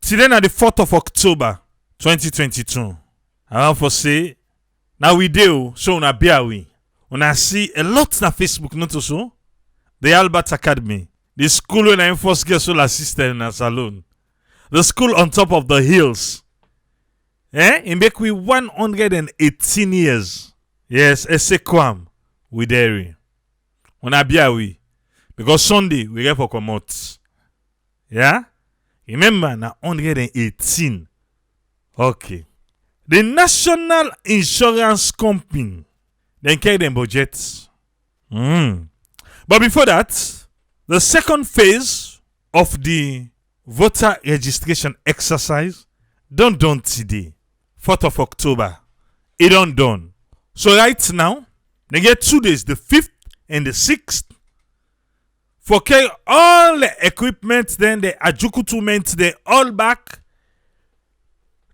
Today na the 4th of October 2022. I want to say now we do so una bear we. Una see a lot na Facebook not so. The Albert Academy, the school when I first get solar system in a salon. The school on top of the hills. It make we 118 years. Yes, Esekwam we there. Una bear we. Because Sunday we get for comot. Yeah? Remember na 118. Okay. The National Insurance Company then carry them budgets. But before that, the second phase of the voter registration exercise done today, 4th of October. It done. So right now, they get 2 days, the 5th and the 6th, for carry all the equipment, then the ajukutument, they all back.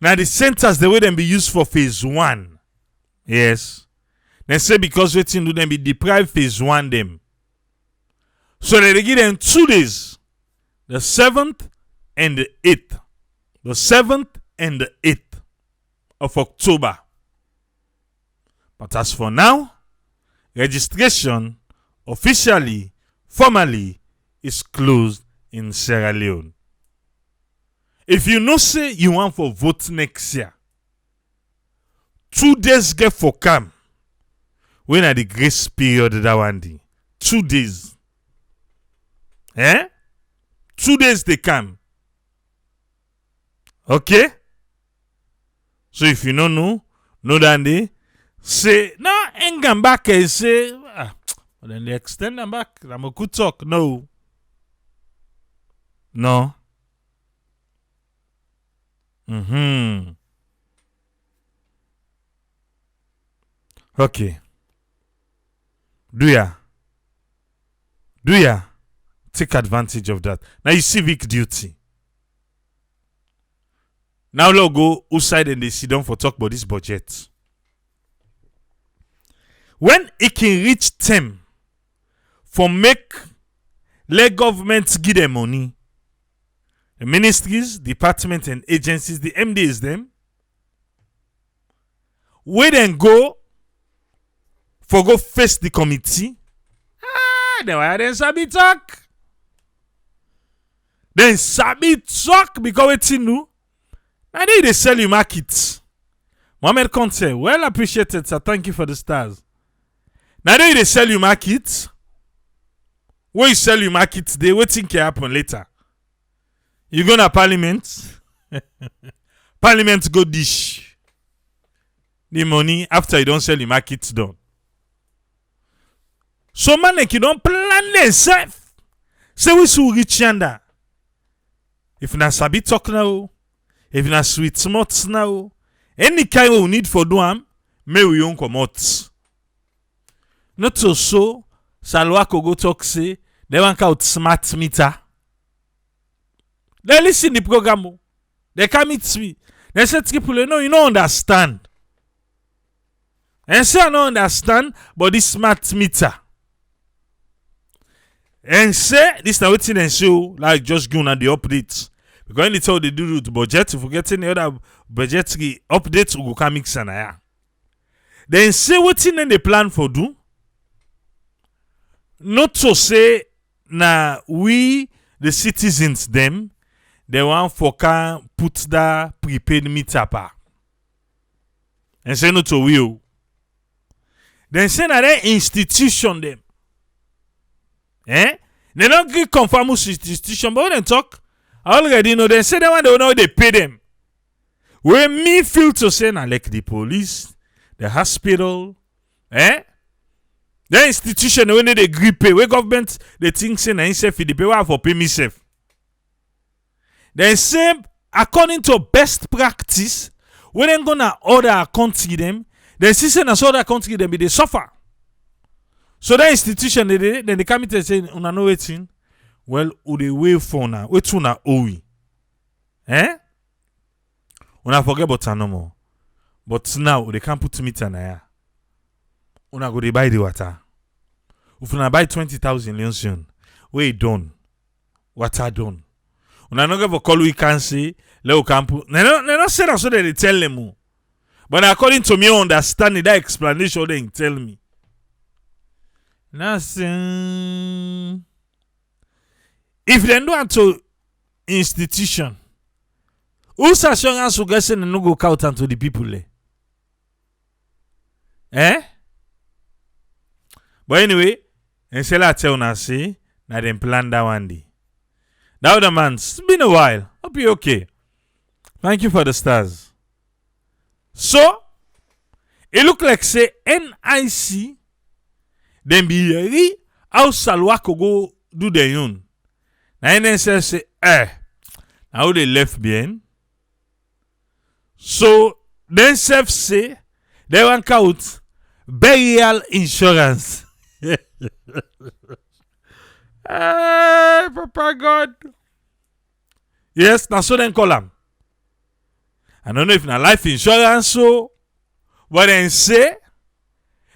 Now the centers, the way them be used for phase 1. Yes. They say because waiting do them be deprived phase 1 them. So they give them 2 days. The 7th and the 8th. The 7th and the 8th of October. But as for now, registration officially, formally, is closed in Sierra Leone. If you know say you want for vote next year, 2 days get for come. When are the grace period that one day? 2 days. 2 days they come. Okay? So if you don't know that day, say, no, ain't come back and say, but then they extend them back. I'm a good talk. No. Okay. Do ya take advantage of that? Now you civic duty. Now let's go outside and they sit down for talk about this budget. When it can reach term for let governments give them money, the ministries, departments, and agencies, the MDs them, we then go face the committee. Then sabi talk. Then sabi talk because it's new. Now they sell you markets. Mohammed Conte, well appreciated, sir. Thank you for the stars. Now they sell you markets. When you sell you markets, they waiting can happen later. You go to parliament. Parliament go dish the money after you don't sell the markets done. So man, you don't plan themselves. Say we should reach yonder. If na sabi talk now, if na sweet smarts now, any kind we need for do am, may we won't come out. Not so Salwa go talk say they want out smart meter. They listen the program. They come meet me. They say people, no, you don't understand. And say I don't understand, but this smart meter. And say this now waiting and show like just going on the updates. Because when they tell they do the budget, if we get any other budgetary updates, we go come mix and ya. Then say what in they plan for do. Not to say na we the citizens them they want for can put that prepaid meter pa. And say no to we. Then say na that institution them. They don't get confirm with institution, but when they talk, I already know they say they want to know they pay them. When me feel to say na like the police, the hospital, the institution when they agree pay, where government they think say na himself the pay for pay me self. Then say according to best practice, when they gonna order a country them, then see say na so other country them be they suffer. So that institution, then the committee say, una know waiting. Well, who they wait for now? Wait una owe. Una forget about no more. But now they can't put meter na ya. Una go they buy the water. If una buy 20,000 leon, wait done. Water done. Una no get for call we can see. Let we can put. They not say that so they tell them. But according to me, understanding that explanation, they tell me. Nothing. If they do to institution, who's assurance who gets no go count to the people? Eh? But anyway, and say that tell una say, na them plan that one day. Now the man, it's been a while. Hope you okay. Thank you for the stars. So, it look like say NIC, then be ready how Salwa could go do their own. Now NSL say, now they left behind. So, then self say, they want out burial insurance. Papa God. Yes, that's so then call them. I don't know if na life insurance so, but then say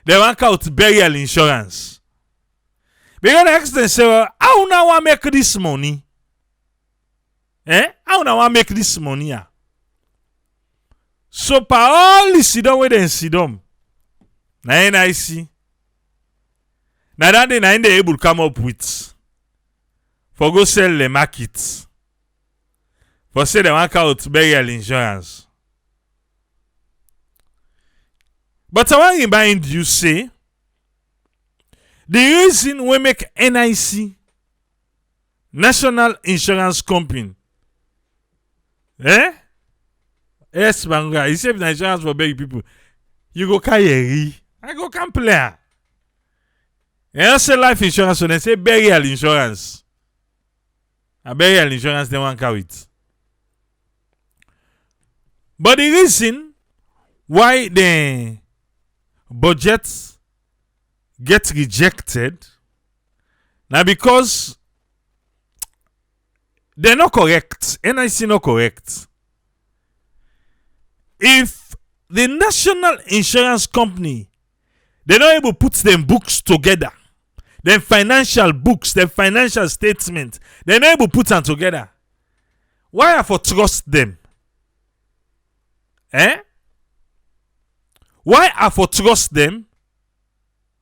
they want out burial insurance. Because next they say, well, how now I make this money? How now I make this money? So pa all the sidon where they sidon. Na NIC. Now that they able to come up with for go sell the market. For say they want out burial insurance. But I want to remind you say the reason we make NIC National Insurance Company. Yes, Banga. You say insurance for big people. You go carry. I go can play. And say life insurance, so they say burial insurance. A burial insurance they want carry it. But the reason why the budgets get rejected now because they're not correct. NIC not correct. If the National Insurance Company they're not able to put them books together, them financial books, them financial statements, they're not able to put them together. Why I for trust them? Why I for trust them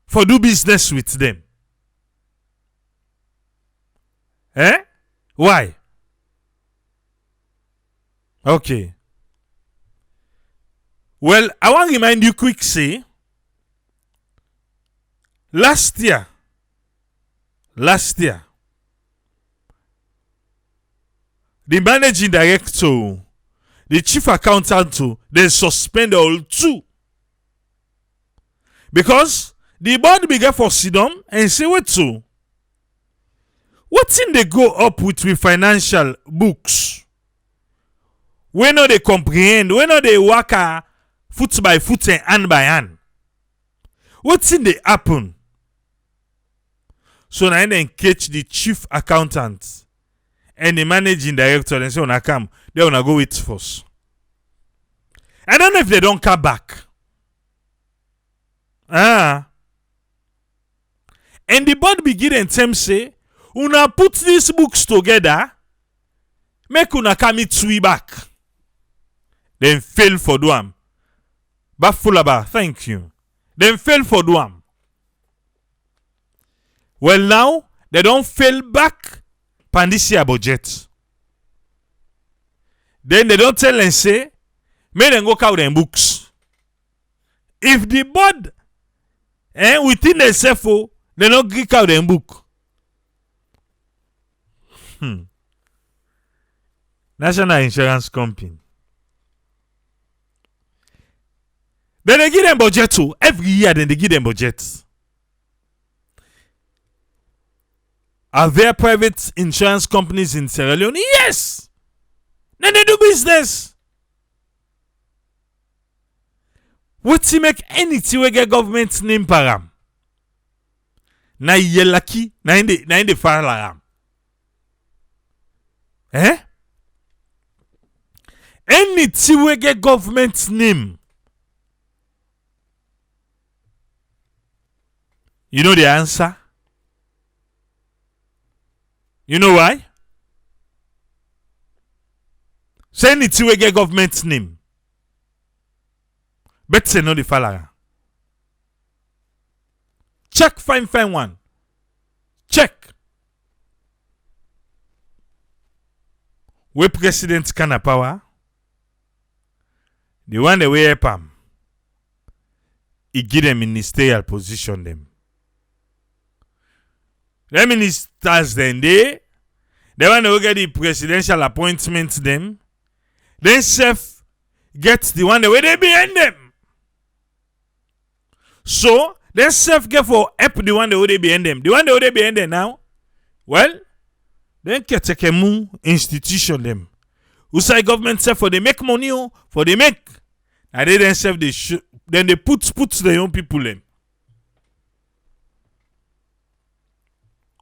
for do business with them? Why? Okay. Well, I want to remind you quick say last year the managing director, the chief accountant, they suspend all two. Because the board began for Sidon and say what to? What's in they go up with financial books? We know they comprehend, we know they work foot by foot and hand by hand. What's in they happen? So now they catch the chief accountant and the managing director and say, "Una come, they wanna go with first." I don't know if they don't come back. And the board begin and them say, "Una put these books together, make una come it three back." Then fail for doam. Bafulaba, thank you. Then fail for doam. Well, now they don't fail back pandisia budget. Then they don't tell and say, "May them go count them books." If the board within themselves, they don't geek out them book. National Insurance Company. Then they give them budget too. Every year then they give them budget. Are there private insurance companies in Sierra Leone? Yes. Then they do business. What to make anything we get government name param? Na yelaki na inde falaram. Anything we get government name. You know the answer? You know why? Say anything we get government name. Bet say no the falara. Check fine one. Check. We president can power. The one that we help him. He give them ministerial position them. The ministers then they want to get the presidential appointment them. Then self gets the one that way they behind them. So then self get for help the one that way they behind them. The one that way they behind them now. Well, then get take a move institution them. Who say government self for they make money for they make. And they then self they then they put the young people in.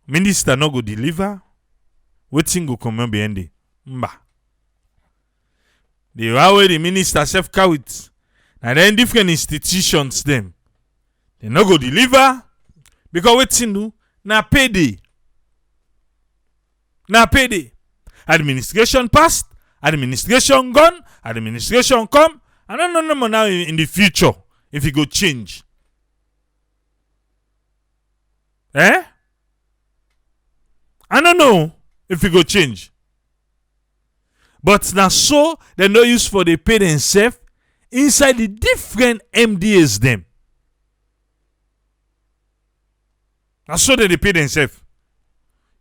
Minister no go deliver. Waiting go come behind it. Mba. The way the minister self carry it. And then different institutions them. They no go deliver. Because waiting do na payday. Na payday. Administration passed. Administration gone. Administration come. I don't know now in the future if it go change. I don't know if it go change. But now so they no use for the pay themselves inside the different MDAs them. Now so they pay themselves.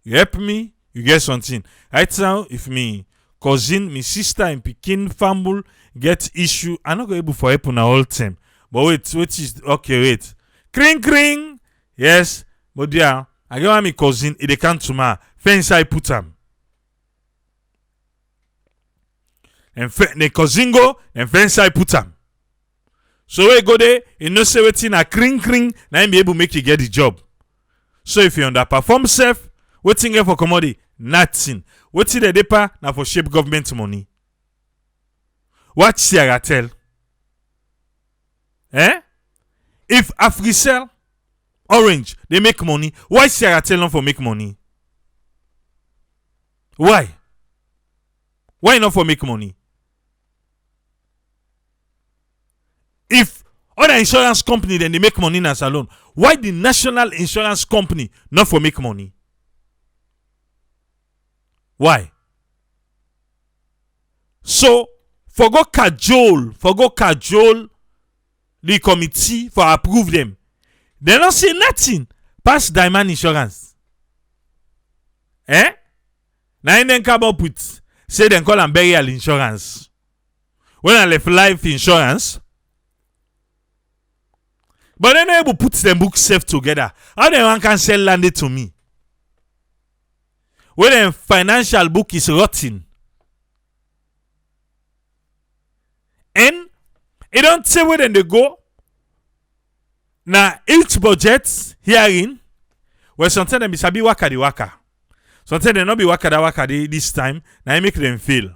You help me, you get something. Right now, if me cousin, me sister, and Pekin family get issue, I'm not able for help on all time. But wait is okay, wait. Kring. Yes, but dear, I get my cousin, it can't to my fence I put him. And the cousin go, and fence I put him. So we go there, you know say waiting a kring, now be able to make you get the job. So if you underperform self, waiting for commodity, nothing. What's the depa na for shape government money? What Sierra tell? If Africell, Orange, they make money, why Sierra tell them for make money? Why? Why not for make money? If other insurance company then they make money in a salon, why the national insurance company not for make money? Why? So, forgo cajole the committee for approve them. They don't say nothing past Diamond Insurance. Now then come up with, say they call them burial insurance. When I left life insurance, but then they able put them books safe together. How they one can sell land to me? When a financial book is rotten. And it don't say where then they go. Now each budget hearing, where sometimes they be sabi waka di waka. Sometimes they not be waka this time. Now I make them feel.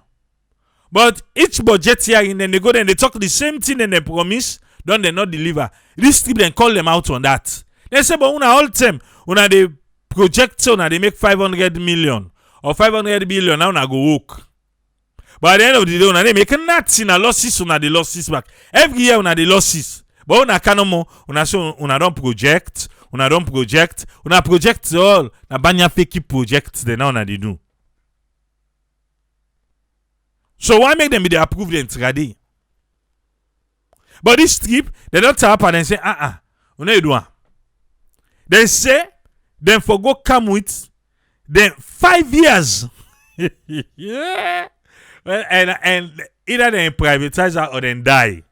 But each budget hearing, then they go then they talk the same thing and they promise, don't they not deliver. This trip then call them out on that. They say, but una all time, una they project so now they make 500 million or 500 billion now una go work. But at the end of the day, una they make nothing. Una losses, una the losses back. Every year una the losses. But una canomo, una so una don't project, una project all. Na banya fake projects they now una they do. So why make them be the approved and ready? But this trip, they don't tap and then say, una do one. They say, then for go come with, then 5 years. Yeah. Well, and either they privatize or then die.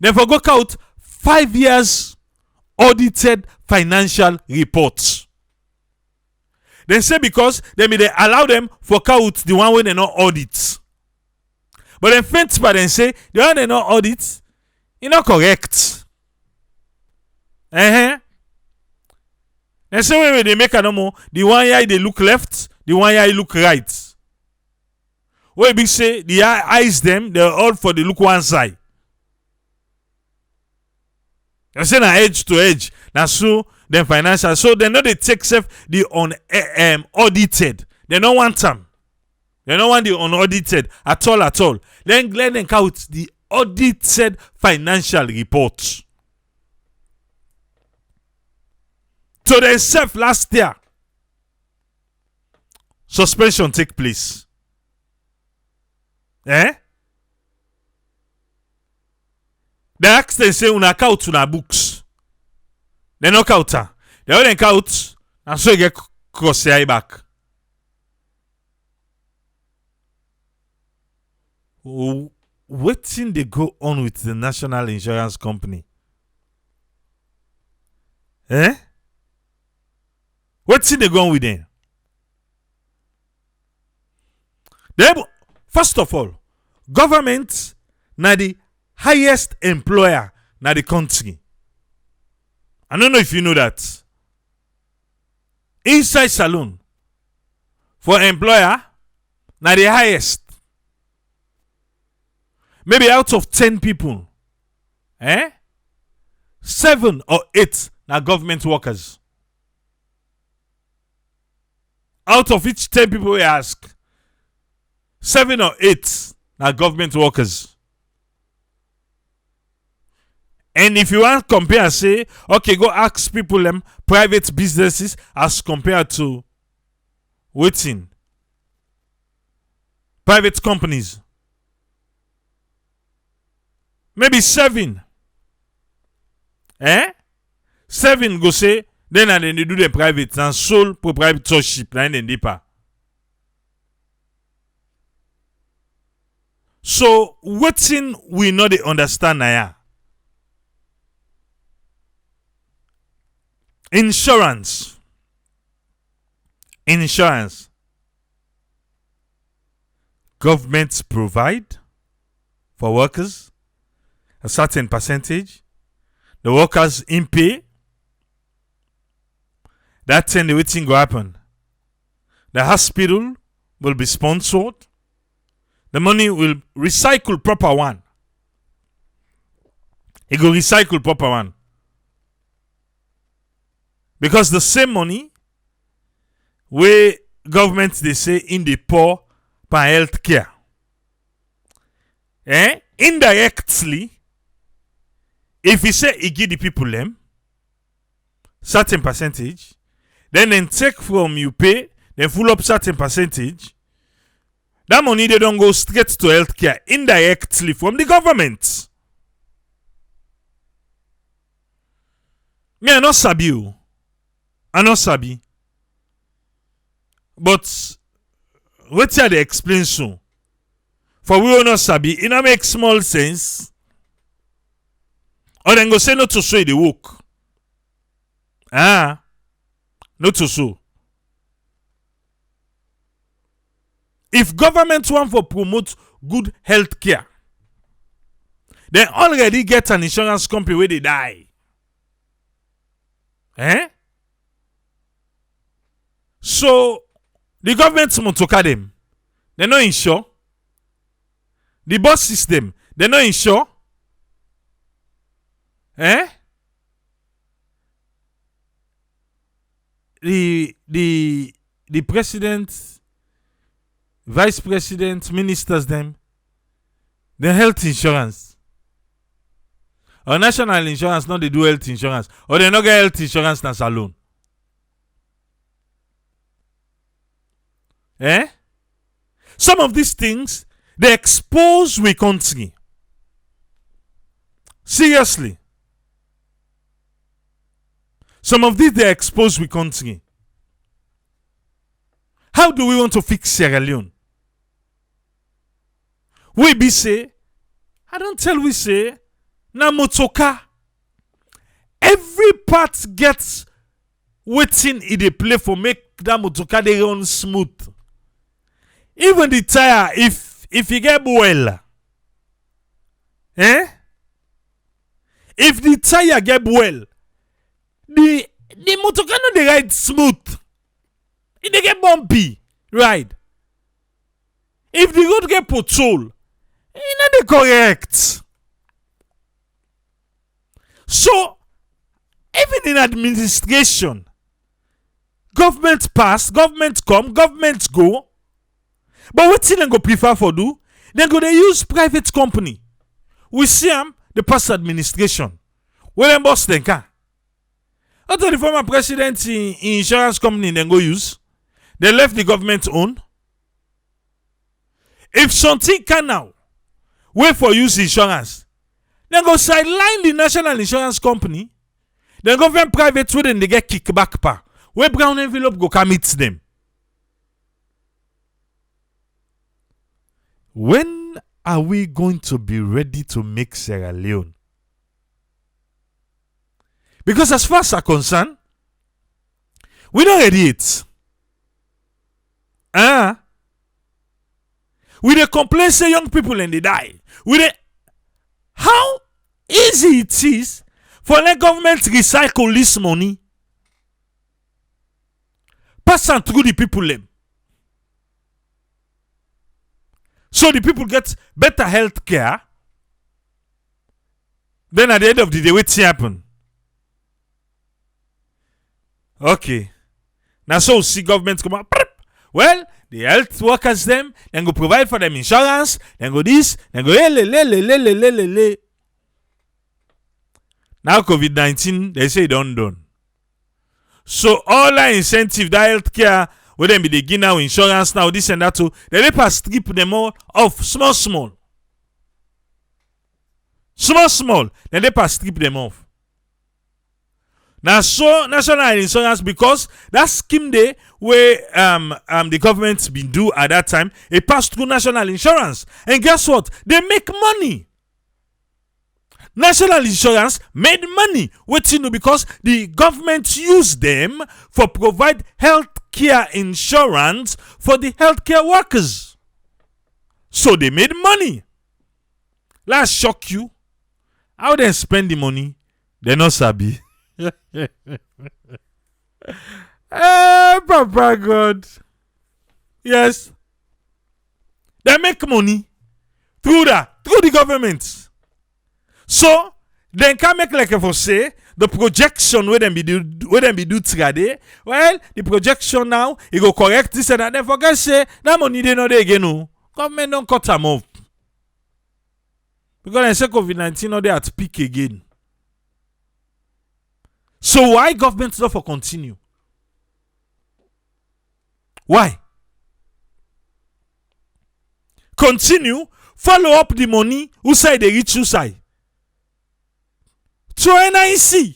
Then for go out 5 years audited financial reports. They say because they allow them for out the one way they not audit. But then fence but then say the one they not audit, it's not correct. They say when they make a normal, the one eye they look left, the one eye look right. When we say the eyes them, they're all for the look one side. They say na edge to edge. Now so then financial. So they know they take self the audited. They don't want them. They don't want the unaudited at all. Then let them count the audited financial reports. So themselves last year, suspension take place. They ask them say una count una books. They no count her. They only count and so you get cross your eye back. Wetin dey go on with the national insurance company? Wetin dey go on with them? First of all, government na the highest employer na the country. I don't know if you know that. Inside saloon, for employer, na the highest. Maybe out of 10 people, 7 or 8 na government workers. Out of each 10 people we ask, 7 or 8 na government workers. And if you want to compare, say, okay, go ask people them private businesses as compared to waiting private companies. Maybe 7. 7 go say, then and then they do the private and sole proprietorship, and then deeper. So, waiting we know they understand now. Insurance. Governments provide for workers a certain percentage. The workers in pay. That's when the waiting will happen. The hospital will be sponsored. The money will recycle proper one. It will recycle proper one. Because the same money where government they say in the poor for health care. Indirectly, if you say he give the people them certain percentage, then take from you pay, then full up certain percentage, that money they don't go straight to health care indirectly from the government. Me, I not sabi you. I not sabi. But what they explain so? For we will not sabi, it not make small sense. Or then go say not to show the work. Not to show. If government want to promote good health care, they already get an insurance company where they die. So, the government motoka them. They no insure. The bus system, they no insure. The president, vice president, ministers them, the health insurance. Or national insurance, not they do health insurance. Or they not get health insurance na alone. Some of these things, they expose we country. Seriously. Some of these, they expose we country. How do we want to fix Sierra Leone? We be say, I don't tell we say, na motoka. Every part gets waiting in the play for make that motoka they run smooth. Even the tire, if you get well, if the tire get well, the motoka no dey ride smooth. It dey get bumpy, right? If the road get pothole, it not dey correct. So, even in administration, government pass, government come, government go. But what thing they go prefer for do? They go they use private company. We see them, the past administration. Where them boss them can. After the former president in insurance company then go use. They left the government own. If something can now wait for use insurance, then go sideline the national insurance company. Then government private way then they get kickback pa. Where brown envelope go commit them. When are we going to be ready to make Sierra Leone? Because as far as I'm concerned, we don't ready it. We dey complain say young people and they die. How easy it is for the government to recycle this money, pass on through the people them. So the people get better health care. Then at the end of the day, what's happen? Okay. Now so see government come out. Well, the health workers them, then go provide for them insurance, then go this, then go le. Now COVID-19, they say done. So all that incentive, that health care, where them be the give now insurance now, this and that too, they pass strip them all off small. Then they pass strip them off. Now so national insurance, because that scheme day where the government been do at that time, it passed through national insurance. And guess what? They make money. National insurance made money. What you know, because the government used them for provide health care insurance for the healthcare workers. So they made money. Let's shock you. How they spend the money? They not sabi. Papa God. Yes. They make money through the government. So they can make like if I say the projection where them be do today. Well, the projection now it go correct this and that. Then forget say that money they know they again. No, government don't cut them off because they say COVID-19 now they at peak again. So why government not for continue? Why? Continue, follow up the money, who side they reach who side? To NIC.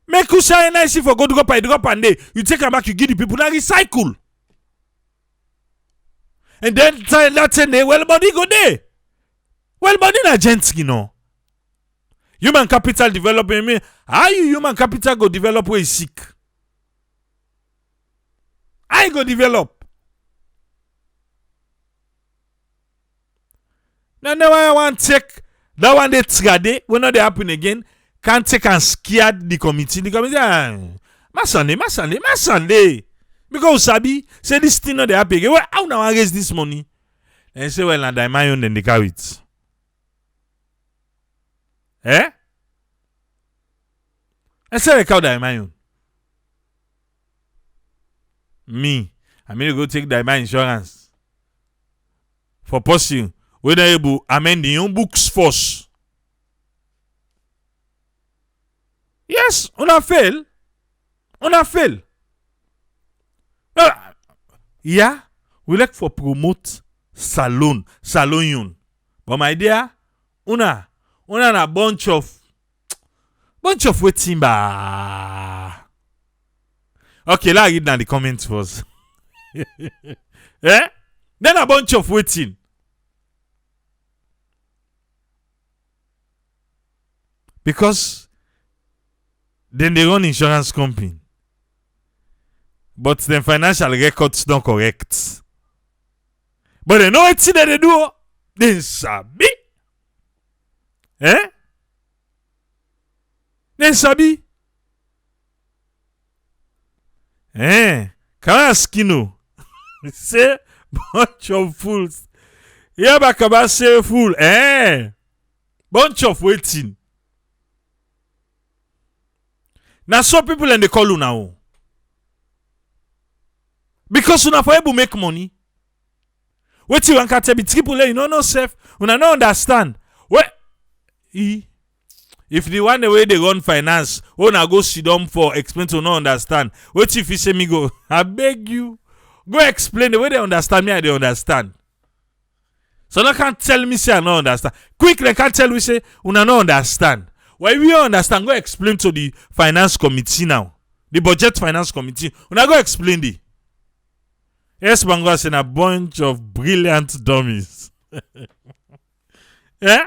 Make who say NIC for go drop and day. You take them back, you give the people that recycle. And then that's day, well body go there. Well body na gents, you know. Human capital development me. How you human capital go develop where is sick? I go develop. Now I want to take that one they trade when not they happen again. Can't take and scared the committee. The committee my Sunday. Because Sabi say this thing not they happen again. Well, how now I raise this money? And say well and my own then they carry it. I say like how that my own. Me, I mean to go take that my insurance for person whether able amend the own books first. Yes, una fail. Yeah, we like for promote salon yun. But my dear, una na bunch of waiting ba. Okay, let's read down the comments first. Eh? Then a bunch of waiting. Because then they run insurance company. But the financial records don't correct. But they know what they do. They sabi. Eh? They sabi. Come ask you know. Say bunch of fools. Yeah, back about say fool. Bunch of waiting. Now some people and they call you now. Because una for able make money. What you want to be triple A, you know self, una no understand. What if the one the way they run finance, una go sit down for explain to no understand. What if you say me go, I beg you, go explain the way they understand me, I they understand. So no can't tell me say I no understand. Quick, they can't tell me say una no understand. Why we understand? Go explain to the finance committee now, the budget finance committee. Una go explain the. Yes, Bangwas in a bunch of brilliant dummies. Yeah?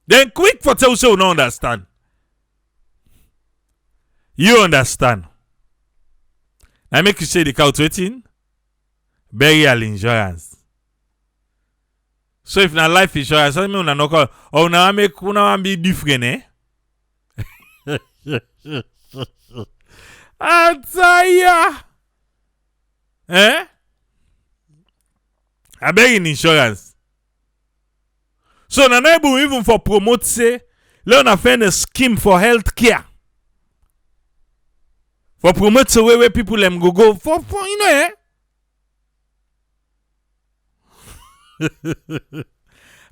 Then quick for tell you no understand. You understand. I make you say the calculating burial insurance. So if na life insurance, I mean una no call or una make una be different, eh? Ataya. Eh? I beg in insurance. So na not able even for promote say Leone find a scheme for health care. For promote the way where people them go for you know eh?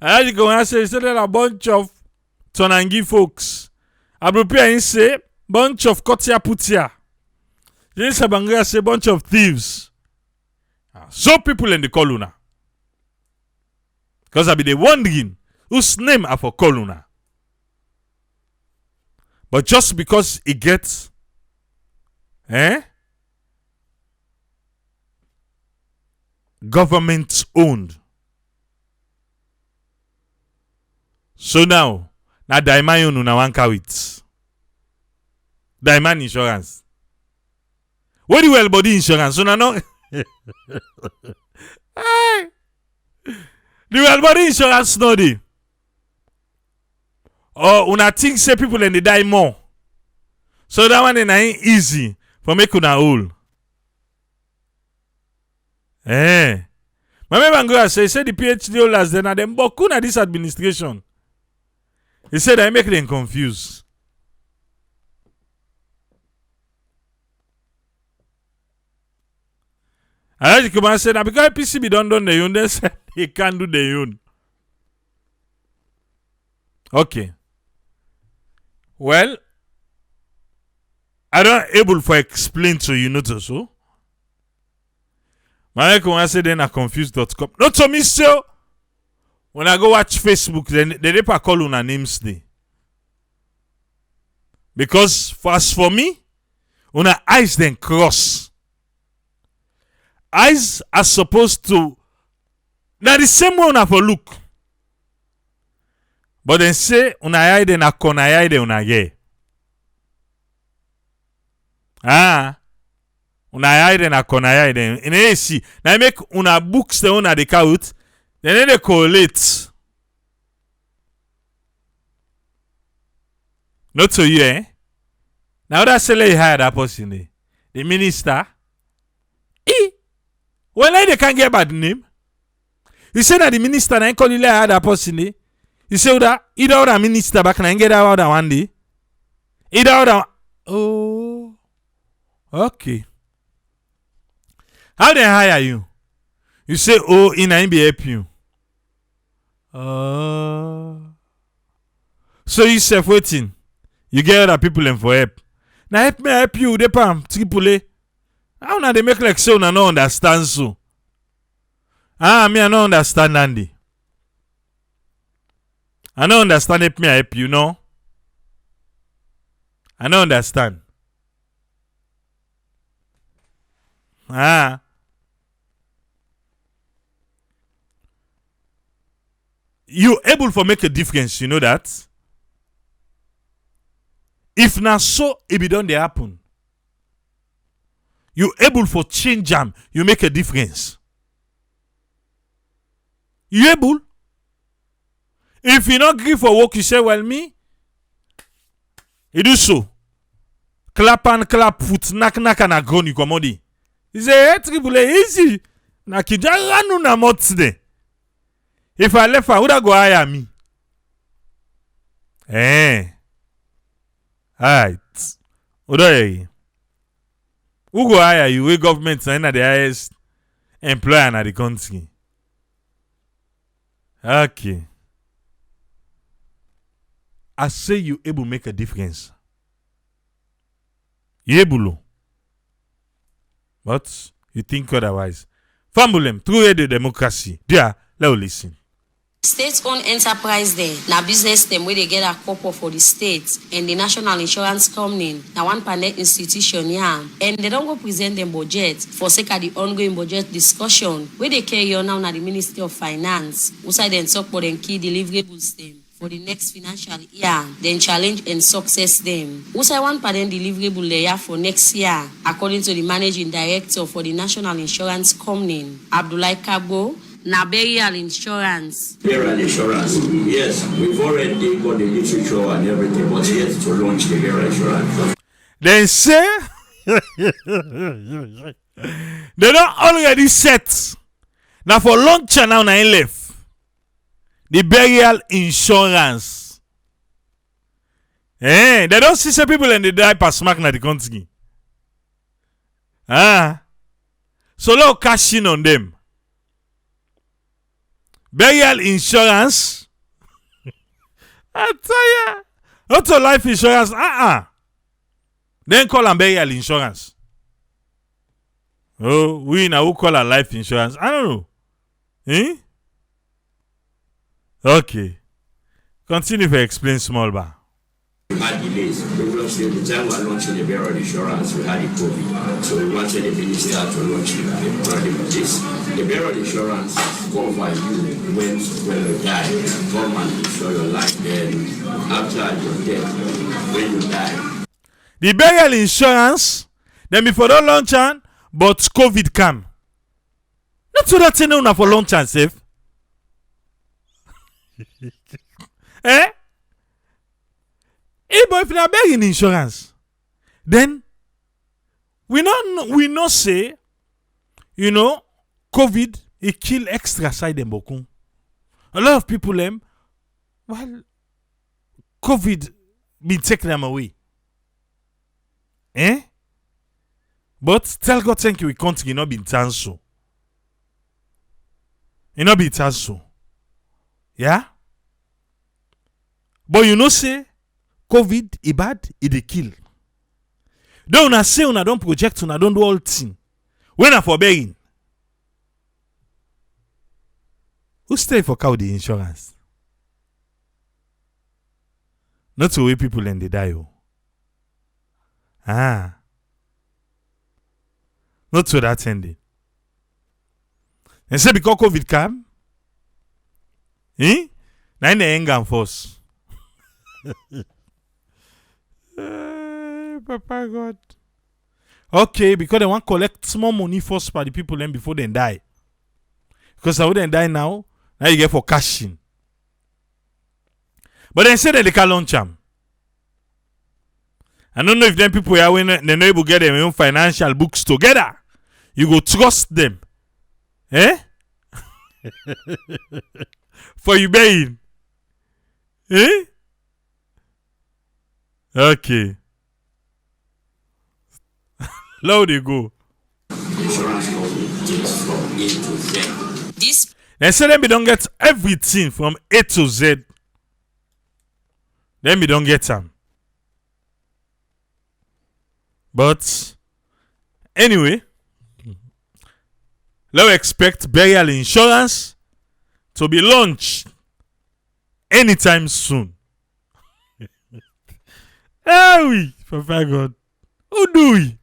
I had to go and say there a bunch of Tonangi folks. I prepare and say bunch of Kotia Putia. Then Sabanga say bunch of thieves. So people in the coluna. Because I be the wondering whose name are for coluna. But just because it gets government owned. So now Diamond una wanka with Diamond insurance. What do well body insurance? So now no the well body insurance no dey. Or una think say people and they die more. So that one ain't easy for make una whole. My member go say the PhD holders then are them boku na this administration. He said I make them confused. I like to come and say that because PCB don't done the own, they said he can't do the own. Okay. Well, I don't able to explain to you not so. My come and say then I confused.com. Not to me so. When I go watch Facebook, then they never call una names day. Because as for me, una eyes then cross. Eyes are supposed to now the same way una for look. But then say una eye then a corner eye then una ye. Una eye then a corner eye then in AC. Now make una books the una the count. Then they correlate. Not to you, eh? Now that's say hire that person. The minister. Well, they can't get bad name. You say that the minister ain't call you that person. You say that either the minister back and get out one day. Either the oh okay. How they hire you? You say, oh, in I be help you. So you self waiting. You get other people in for help. Now help me help you, they pam triple A. How now they make like so na no understand so? Me I no understand Andy. I no understand help me help you, no? I no understand. You able for make a difference, you know that? If na so it be done they happen. You able for change them, you make a difference. You able? If you not agree for work, you say, well, me, you do so. Clap and clap foot, knock and a groan, you come on. You say, hey, triple A, easy. Na kija ranu na mot today. If I left, I would go hire me. Alright. Who go hire you? We government na the highest employer na the country. Okay. I say you able make a difference. You able. But you think otherwise. Fambulem, through radio democracy. There, let's listen. State-owned enterprise there, na business them where they get a couple for the state and the national insurance company, na one panel institution, yeah. And they don't go present them budget for sake of the ongoing budget discussion where they carry on now na the Ministry of Finance. Outside then talk about them key deliverables them for the next financial year, then challenge and success them. Outside one panel deliverable layer for next year, according to the managing director for the national insurance company, Abdullah Kabo. Na burial insurance. Burial insurance. Yes, we've already got the literature and everything, but yet to launch the burial insurance. They say they don't already set. Now for launch now na left. The burial insurance. They don't see some people and they die per smack na the country. So now cash in on them. Burial insurance. I tell ya. Not to life insurance. Then call them burial insurance. Oh, we now who call a life insurance? I don't know. Okay. Continue to explain small bar. We had delays. Previously, the time we were launching the burial insurance, we had the COVID. So we wanted the minister to launch the burial insurance cover you when you die. Government insure your life. Then after your death, when you die. The burial insurance, then before the launch, but COVID come. Not so that thing for launch and safe. But if you are begging insurance, then we not say, COVID it kill extra side them boku. A lot of people COVID been take them away. But tell God thank you, we country not been done so. It not be done so. Yeah? But say COVID, it bad, it dey kill. Don't una say una don't project, una don't do all thing. When I for begging, who stay for cow the insurance? Not to way people and they die. Not to that ending. And say because COVID come, now in the anger and force. Papa God. Okay, because they want to collect small money first by the people then before they die. Because I wouldn't die now you get for cashing. But they say that they can launch them. I don't know if them people are when they know able to get their own financial books together. You go trust them. For you paying. Okay. Low they go. Insurance company takes from A to Z. This They say them we don't get everything from A to Z. Then we don't get them. But anyway, let's expect burial insurance to be launched anytime soon. Oui, Papa God. Who do we?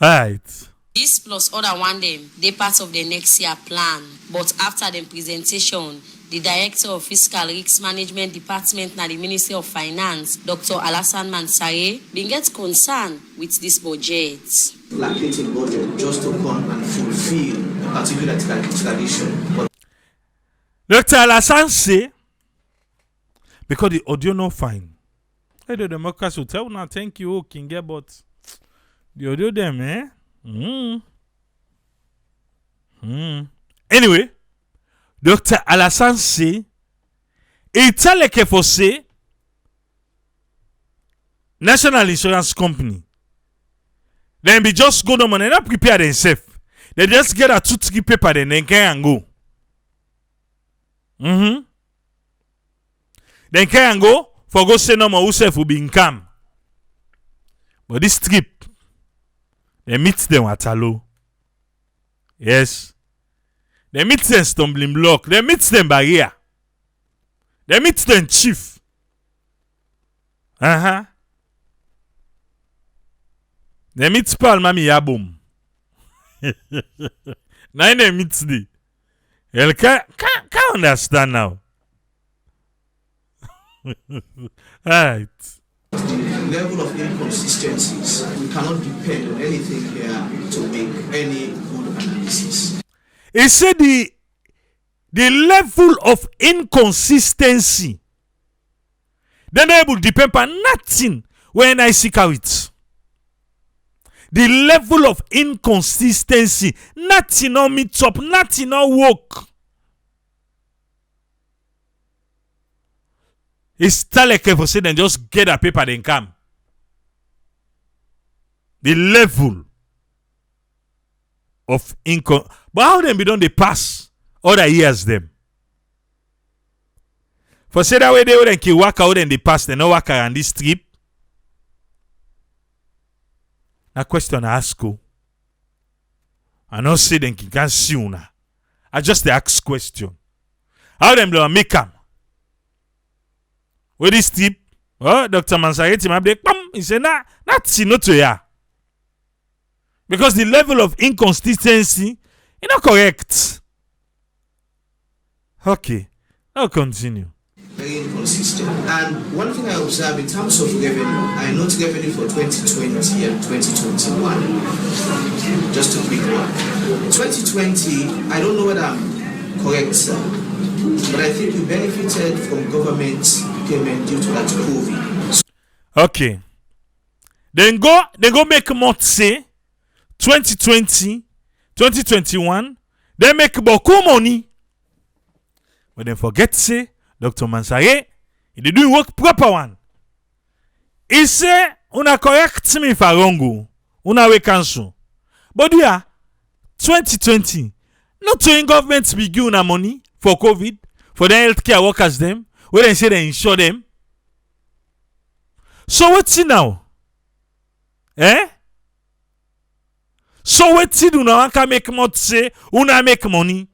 Right. This plus other one them, they part of the next year plan. But after the presentation, the Director of Fiscal Risk Management Department na the Ministry of Finance, Dr. Alassane Mansare, been get concerned with this budget. Allocating budget just to come and fulfill a particular digitalization. But Dr. Alassane say, because the audio no fine. Hey, the democrats will tell now, thank you, King, but the audio them, Anyway, Dr. Alassane say, il tell like for say, national insurance company, then be just go down and not prepare themselves. They just get a 2-3 paper then can go. Then can go for go say no more who self will be income. But this trip, they meet them at Alo. Yes. They meet them stumbling block. They meet them barrier. They meet them chief. They meet Paul Mami Yaboom. Now they meet the. You can't understand now. Right. The level of inconsistencies, we cannot depend on anything here to make any good analysis. He said the level of inconsistency, then they will depend on nothing when I seek out. The level of inconsistency, nothing on meet up, nothing on work. It's tell like for say then just get a paper then come. The level of income, but how them be done they pass other years them. For say that way they wouldn't keep work out and they pass, they no work around this trip. That question I ask you. I not say them can see una. I just ask question. How them do make them? With this tip, Dr. Mansareti Mabde, he said, that's not to ya. Because the level of inconsistency is not correct. Okay, I'll continue. Very inconsistent. And one thing I observe in terms of revenue, I note revenue for 2020 and 2021. Just a quick one. 2020, I don't know whether I'm correct, sir, but I think we benefited from government payment due to that COVID. Okay. Then go make more say 2020, 2021, they make beaucoup money. But then forget say Dr. Mansare, he did do work proper one. He say, una correct me if I wrong, una we cancel. But yeah, 2020, not to government be give una money for COVID, for the healthcare workers them, where they say they insure them. So what's it now? So what's it do now? Can make more say, una make money.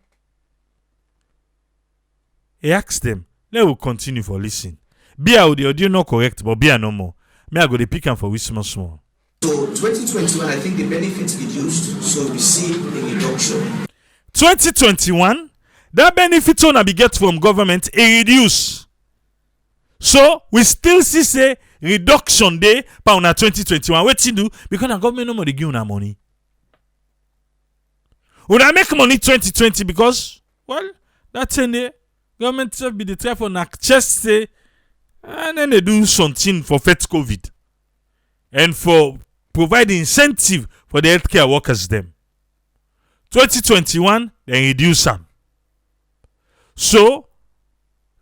He asked them. Let will continue for listen. Be out the audio not correct, but be no more. Me I go to pick them for small. So 2021, I think the benefits reduced, so we see a reduction. 2021, that benefit on be get from government a reduce. So we still see say reduction day per on 2021. What you do? Because the government no more they give una money. Would I make money 2020 because that's in there. Government will be the try for just say and then they do something for fight COVID and for provide incentive for the healthcare workers them. 2021 they reduce them. So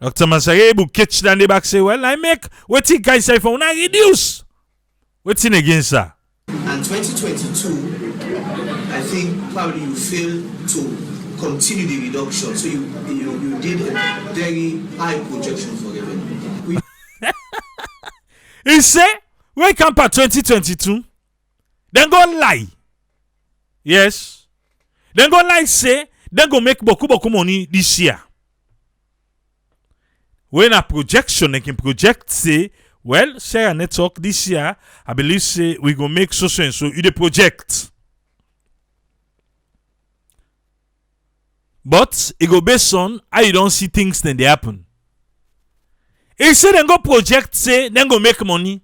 Dr. Mansare will catch down the back say, well, I make what you guys say for una reduce. What's in against that? And 2022, I think probably you fail to continue the reduction. So you did a very high projection for revenue. He say, when come for 2022, then go lie. Yes. Then go lie say, then go make beaucoup money this year. When a projection, they can project say, well, share a network this year, I believe say we go make so and so. You the project. But it go based on how you don't see things then they happen. He say then go project say then go make money.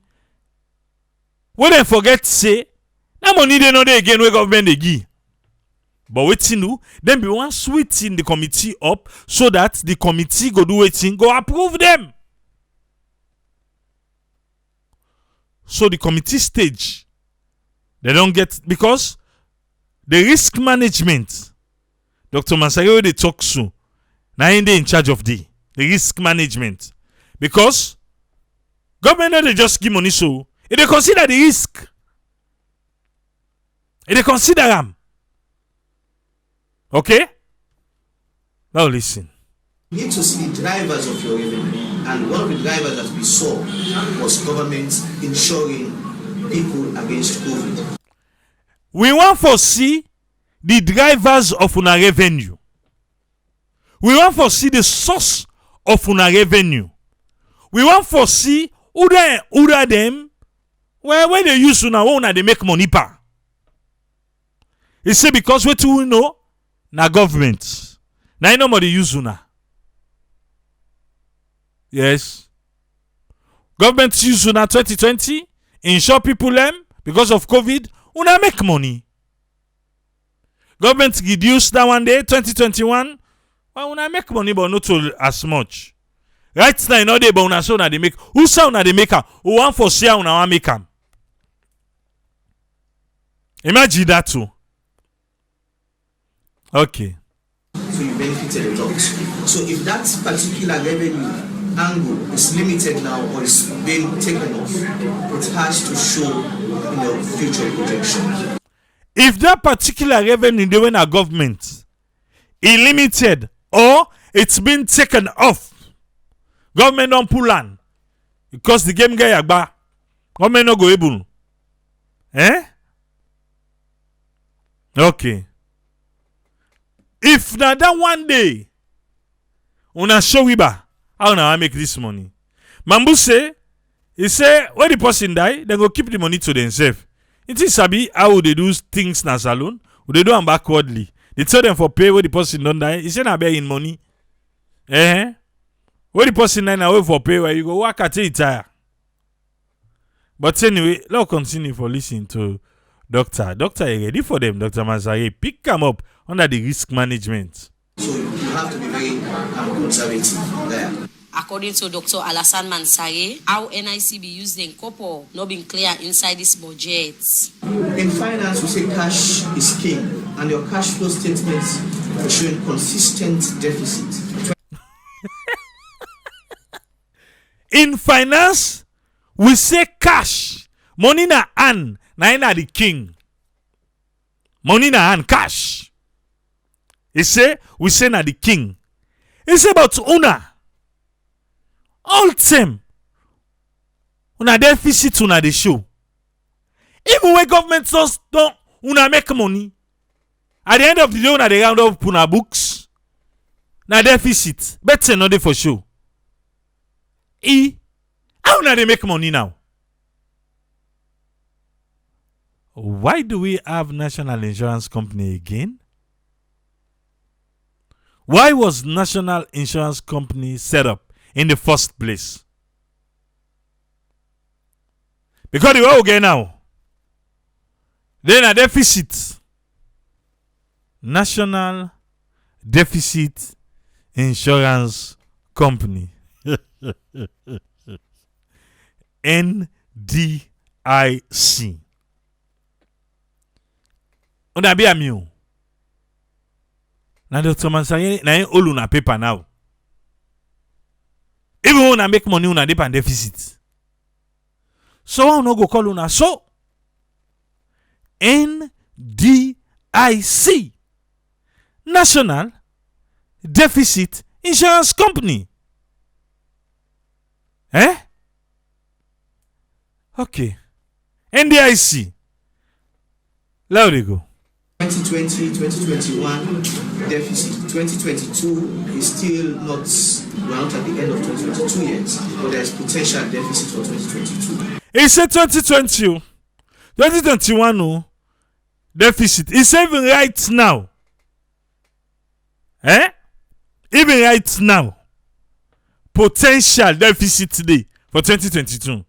When they forget say that money they know they again where government they give. But waiting do then be one switching the committee up so that the committee go do waiting go approve them. So the committee stage they don't get because the risk management. Dr. Mansare they talk so. Now they in charge of the risk management. Because government they just give money so They consider the risk. They consider them. Okay? Now listen. You need to see the drivers of your revenue. And one of the drivers that we saw was government insuring people against COVID. We want to see the drivers of our revenue. We want to see the source of our revenue. We want to see who them when they use una they make money pa. He say because what we know na government. Now nobody use una. Yes. Government use una 2020 insure people them because of COVID. Una make money. Government reduce that one day 2021. Well, una make money but not as much. Right now, no day, but una so una they make. Who say una they make am? Who want for share una want make am? Imagine that too. Okay. So you benefited a lot. So if that particular revenue angle is limited now or is being taken off, it has to show in your future projection. If that particular revenue they win a government is limited or it's been taken off, government don't pull on because the game guy agba, government no go able. Okay. If na that one day una show wiba how na make this money. Mambu say, he say when the person die, they go keep the money to themselves. It is sabi how they do things na salon, they do them backwardly. They tell them for pay when the person don't die. He say na bear in money. When the person die na wait for pay where you go work at retire. But anyway, let's continue for listening to Doctor. Doctor, are you ready for them? Dr. Masaye, pick them up under the risk management. So you have to be very conservative there. According to Dr. Alassane Mansaye, how NIC be used in couple not been clear inside this budget. In finance, we say cash is king, and your cash flow statements are showing consistent deficit. In finance, we say cash. Money na hand, na the king. Money na hand, cash. We say na the king. He say about una. All time, una deficit una the show. Even when government don't una make money, at the end of the day una they round up una books. Na deficit, better not for sure. How una they make money now? Why do we have National Insurance Company again? Why was National Insurance Company set up in the first place? Because the way we get now, then a deficit. National Deficit Insurance Company. NDIC. Una be amiu. Na Dr. Mansaye na yin olu na paper now. Even when I make money, una dip and deficit. So I no go call una so. NDIC. National Deficit Insurance Company. Okay. NDIC. Let we go. 2020, 2021 deficit. 2022 is still not, we're not at the end of 2022 yet, but there's potential deficit for 2022. He said 2020, 2021 no deficit. It's even right now. Even right now, potential deficit today for 2022.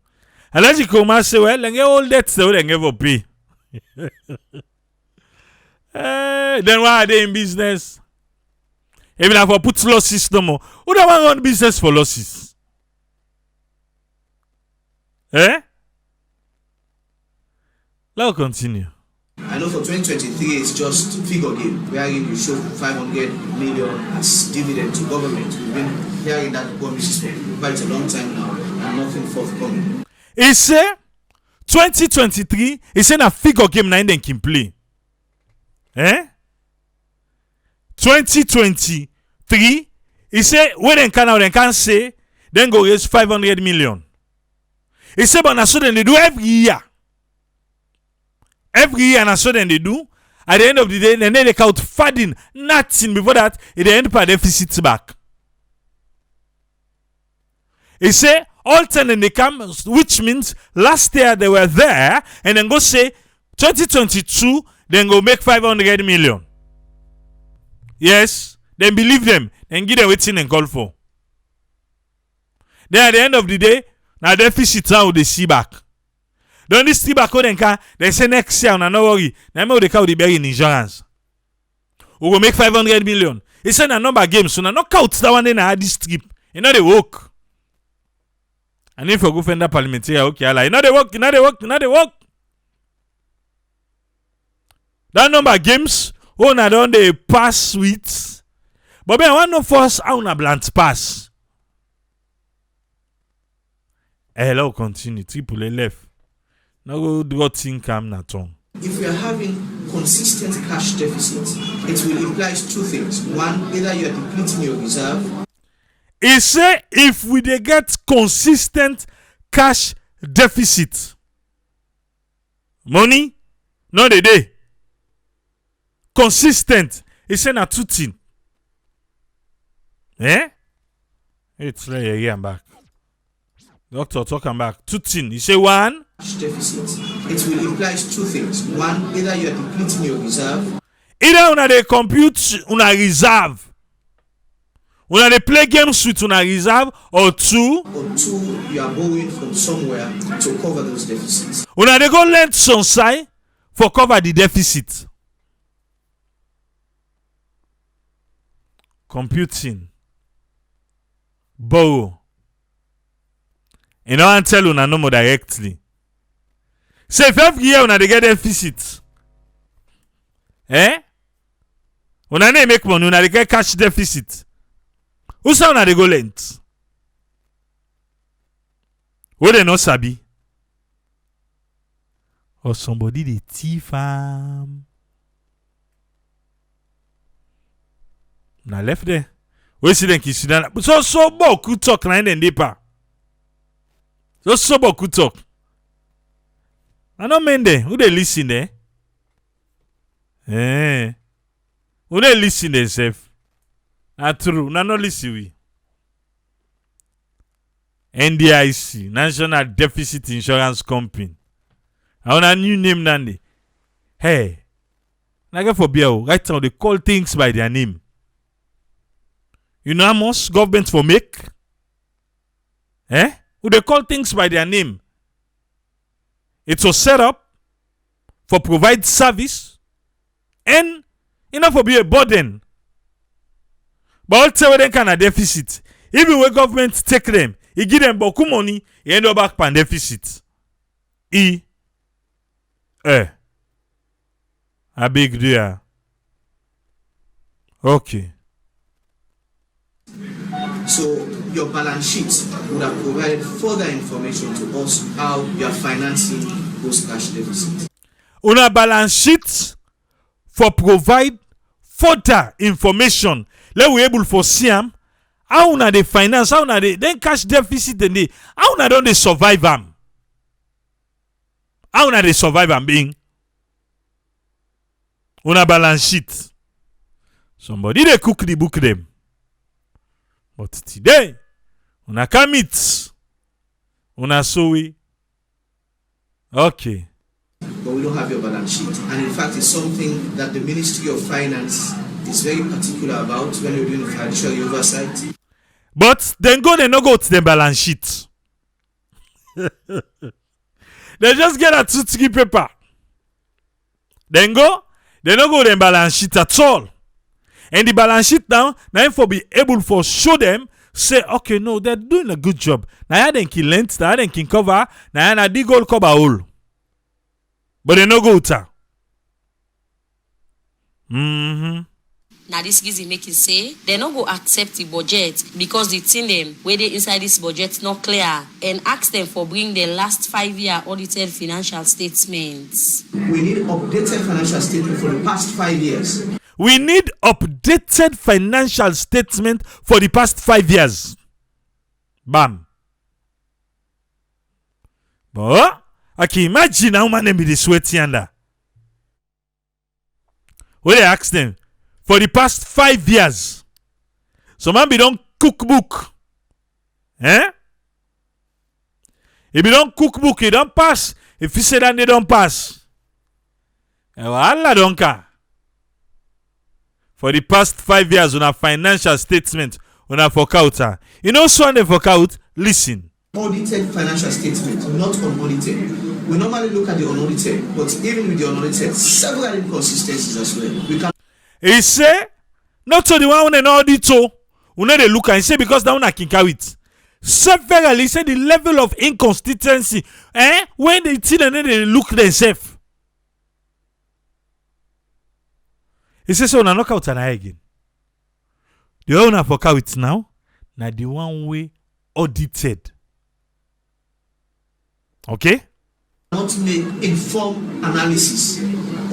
And as you come and say, well, then get all that so they never pay. Then why are they in business? Even if I put losses no more, who don't want to run business for losses? Let's continue. I know for 2023 it's just figure game, wherein you show 500 million as dividend to government. We've been hearing that promises for quite a long time now, and nothing forthcoming. He said 2023, he say na figure game na dem can play. 2023, he say when dem can say then go raise 500 million. He say but na so dem dey do every year. Every year na so dem dey do. At the end of the day, then they count funding nothing before that, it end per deficit back. He say all 10 in the camp, which means last year they were there, and then go say 2022, then go make 500 million. Yes, then believe them, then give them waiting and call for. Then at the end of the day, now deficit now they see back. Don't this see back they say next year, no worry. Now me they count the bury in insurance. We will make 500 million. He said a number games, so now no count that one in a this trip. You know they work. And if you go find that parliamentary, okay, like, you know they work. That number games, oh, na don't they pass with. But I want no force how na blunt pass. Hello, continue. Triple left. Now go draw think calm na tongue. If we are having consistent cash deficits, it will imply two things. One, either you are depleting your reserve. He say if we dey get consistent cash deficit, money no dey dey. Consistent. He say na two things. It's like again back. Doctor, talk am back. Two things. He say one. Cash deficit. It will imply two things. One, either you are depleting your reserve. Either una dey compute una reserve. Una dey play games with una reserve, or two, you are borrowing from somewhere to cover those deficits. Una dey go lend some side for cover the deficit. Computing. Borrow. You know, I tell una no more directly. Say if every year una dey get deficit, una dey make money, una dey get cash deficit. Who say una dey go lend? Who dey no sabi? Or somebody dey thief am. Na left there. We see them kiss down. So boku talk na dem dey pa. So boku talk. I no mean there. Who dey listen there? Who dey listen themselves? Na true. Na no listen we. NDIC, National Deficit Insurance Company. I want a new name nande. Hey. Na get for beer. Right now they call things by their name. You know how much government for make? Who they call things by their name? It was set up for provide service and enough for be a burden. But all tell them kind of deficit. Even when government take them, he give them beaucoup money, he end up back pan deficit. A big deal. Okay. So your balance sheet would have provided further information to us how you are financing those cash deficits. Una balance sheet for provide further information. Let we able for see am how una dey finance, how una dey then cash deficit then dey how una don dey survive am. How una dey survive am being una balance sheet. Somebody dey cook the book them. But today, una come it. Una so we. Okay. But we don't have your balance sheet. And in fact, it's something that the Ministry of Finance is very particular about when you're doing financial oversight. But then they no go to the balance sheet. They just get a 2-3 paper. They no go to the balance sheet at all. And the balance sheet now for be able for show them, say, okay, no, they're doing a good job. Now they can length, now they can cover, now they go cover all. But they no go to. Now Now this reason make it say they no go accept the budget because the thing them where they inside this budget not clear, and ask them for bring the last 5-year audited financial statements. We need updated financial statement for the past 5 years. We need updated financial statement for the past 5 years. Bam. But I can imagine how many be the sweaty under. When they ask them for the past 5 years, some man be don't cookbook. Eh? If you don't cookbook, you don't pass. If you say that they don't pass, Allah don't care. For the past 5 years, on a financial statement, on a fork-out. You know, so on the fork-out, listen. Audited financial statement, not unaudited. We normally look at the unaudited, but even with the unaudited, several inconsistencies as well. We can. He say, not to the one when an auditor, we know they look and say because that one I can carry it. Several, he said the level of inconsistency, when they see them, they look themselves. He says, so na knock out an eye again. The one I fork out now, na the one way audited. Okay? Not make informed analysis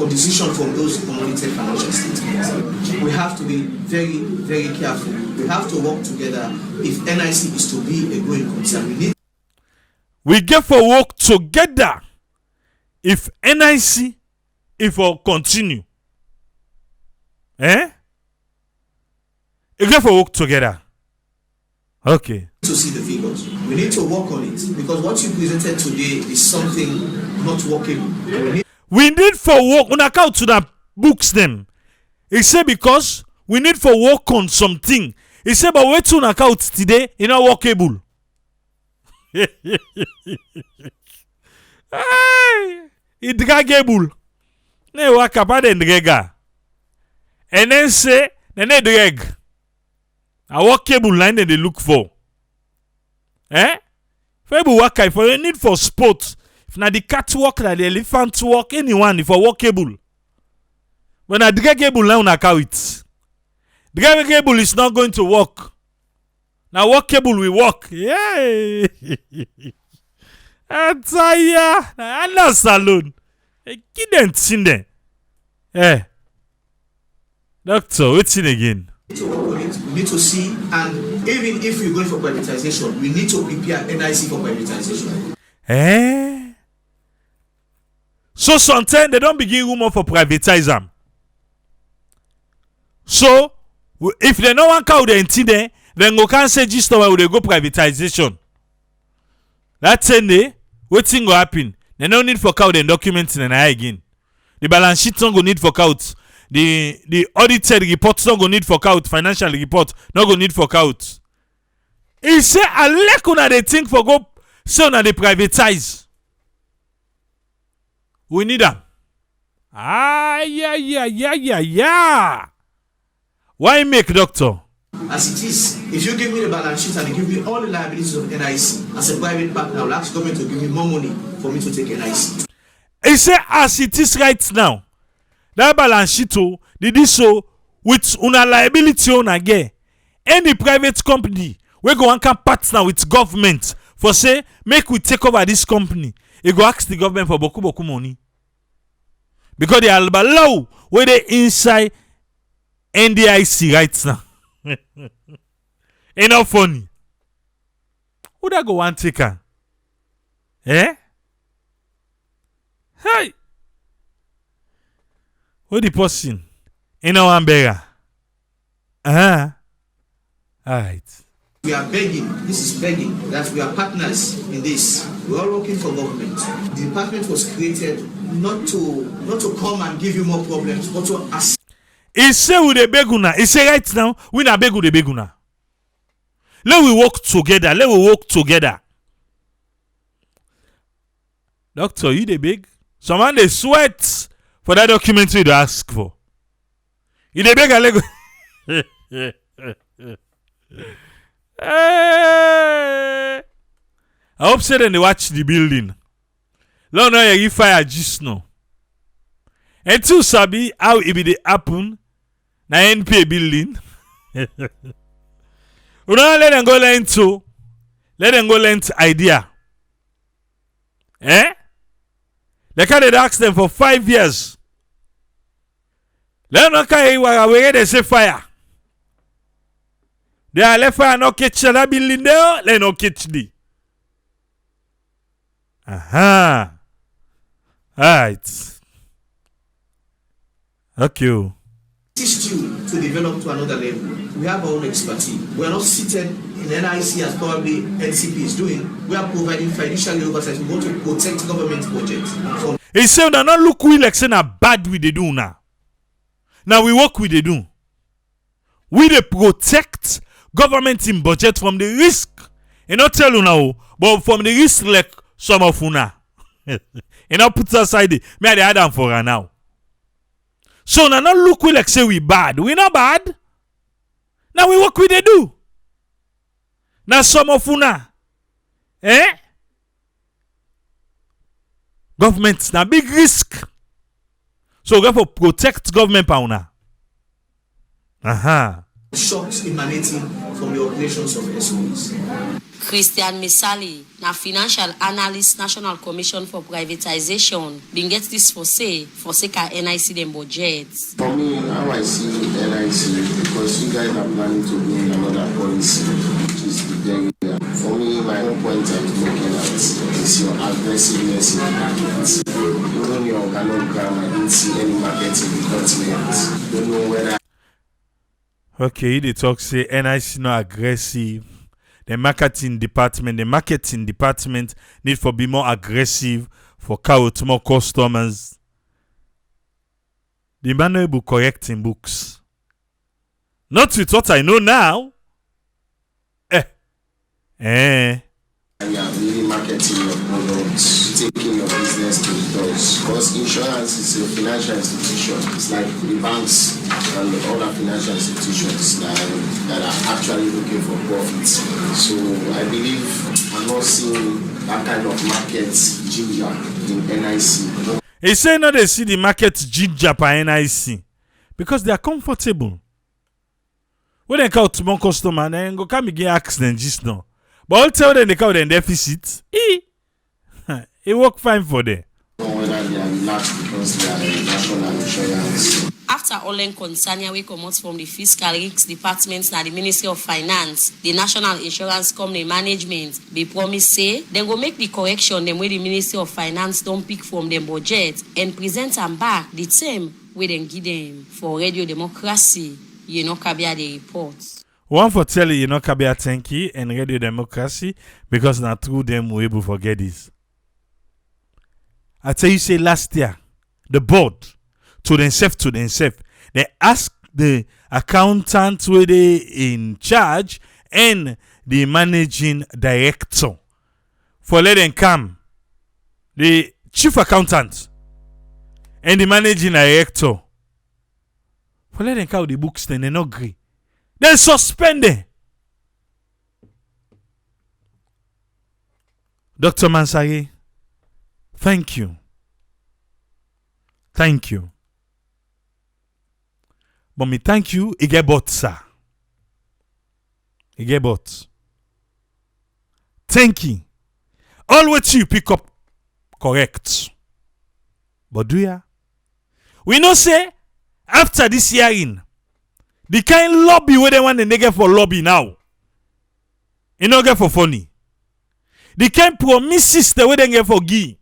or decision from those unaudited financial statements. We have to be very, very careful. We have to work together. If NIC is to be a going concern, we get for work together. If NIC, if we continue. You get for work together. Okay. To see the figures, we need to work on it because what you presented today is something not workable. We need for work on account to the books them. He said because we need for work on something. He said but wait to account today is not workable. Hey, it dragable. Ne waka pa den drega. And then say then they drag. A workable line that they look for. For you need for sport. If na the cat walk, like the elephant walk, anyone if a workable. When a draggable line on carry it. Draggable is not going to work. Now workable will work. Yay! Ataya, I'm not salon. Kidn't seen there. Doctor, what's in again? We need to see, and even if we're going for privatization, we need to prepare NIC for privatization. So sometimes they don't begin rumor for privatization. So if they no one count the entity, then go can say just where they go privatization. That's day, what thing go happen? They no need for count the documents in an eye again. The balance sheet don't go need for count. The audited reports not go need for count. Financial report not go need for count. He say I like una they think for go say una they privatize. We need them. Yeah. Why make doctor? As it is, if you give me the balance sheet and you give me all the liabilities of NIC as a private partner, I'll ask government to give me more money for me to take NIC. He say as it is right now. That balance sheet did this so with una liability on again. Any private company we go and can partner with government for say make we take over this company. You go ask the government for boku money. Because they are law where they inside NDIC right now. Enough funny. Who that go one taker? Hey. What the person? In our beggar. Alright. We are begging, this is begging, that we are partners in this. We are working for government. The department was created not to come and give you more problems, but to assist. He say with the beguna. He say right now, we na beg with the beguna. Let we work together. Doctor, you the beg? Someone they sweat for that document you ask for. You the beg a lego. I hope say then they watch the building. Long now you fire just now. And to sabi how it be the happen. na NPA building. We don't let them go learn to. Let them go learn to idea. Eh? They can't ask them for 5 years. Let them carry where they say fire. They are left fire no catch that building there. Let no catch the. Aha. Alright. Okay. Assist you to develop to another level. We have our own expertise. We are not seated in NIC as probably NCP is doing. We are providing financial oversight. We want to protect government budgets. He said that not look we like saying a bad we they do now. Now we work with they do. We they protect government in budget from the risk. You not tell you now, but from the risk like some of una. You know put aside it. Me they had them for her now. So now not look we like say we bad. We not bad. Now we work with they do. Now some of una. Eh? Government na big risk. So we have to protect government pa una. Aha. Shocks emanating from the operations of SOEs. Christian Misali, na financial analyst, National Commission for Privatization, been get this for sake of NIC them budgets. For me, how I see NIC, because you guys are planning to bring another policy, which is the area. For me, my own point I'm looking at is your aggressiveness in the market. Even your organogram, I didn't see any marketing department. Don't know whether. Okay, they talk say NIC not aggressive. The marketing department need for be more aggressive for count more customers. The manual book correcting books. Not with what I know now. You are really marketing your products, taking your business to the doors. Because insurance is a financial institution. It's like the banks and the other financial institutions that are actually looking for profits. So I believe I'm not seeing that kind of market ginger in NIC. He say no they see the market ginger by NIC because they are comfortable. When they call to one customer, then go come again accident just now. But I'll tell them they call them deficit. It work fine for them. Whether they are relaxed because they are national insurance. After all in concern we come out from the Fiscal Risks Department na the Ministry of Finance, the National Insurance Company Management, they promise say they go make the correction them where the Ministry of Finance don't pick from them budget and present them back the same way they give them for Radio Democracy. You know, Kabia the reports. One for tell you know Kabia thank you and Radio Democracy because not through them we able forget this. I tell you say last year the board to themselves they ask the accountant where they in charge and the managing director for let them come the chief accountant and the managing director for let them come the books then they not agree. Then suspend it. Dr. Mansari, thank you. Thank you. But me thank you, it get bought, sir. It get bought. Thank you. Always you pick up correct. But do ya? We know say, after this hearing, the kind lobby where they want the nigga for lobby now. You know get for funny. The kind promises the way they get for give.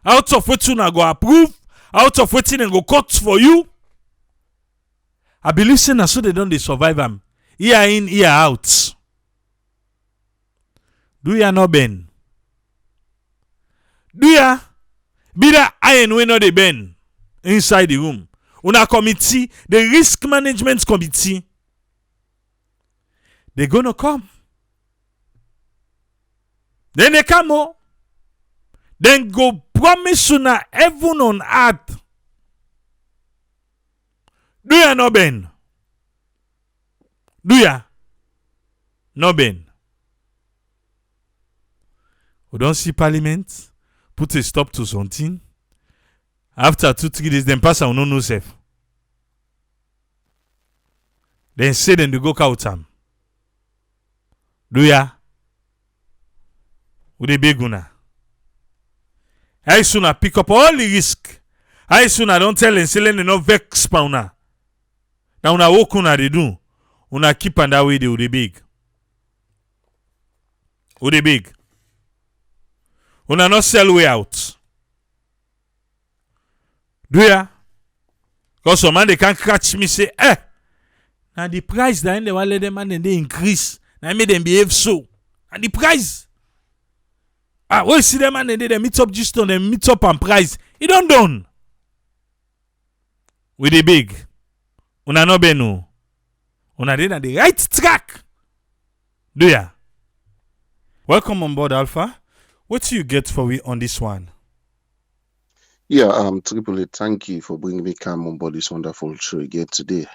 Out of what you go approve, out of what you go cut for you. I believe say na so they don't survive them. Year in, year out. Do ya no bend? Do ya? Be that iron we no dey bend inside the room. Una committee, the risk management committee, they're gonna come. Then they come on. Then go promise una heaven on earth. Do ya no bend? Do ya? No bend. We don't see parliament put a stop to something. After 2-3 days, then pass on no safe. Then say them to go out them. Do ya? With the big una. How soon I pick up all the risk? How soon I don't tell and say them no vex pa una. Now una work una they do. Una keep on that way they with the big. With the big. Una not sell way out. Do ya? Because some man they can't catch me say, now the price that they want let them man and they increase. Now make them behave so. And the price. When you see them man and they meet up just on them meet up and price. It don't done. With the big. Una no be no. Una dey on the right track. Do ya? Welcome on board, Alpha. What do you get for we on this one? Yeah, Triple, thank you for bringing me come on board this wonderful show again today.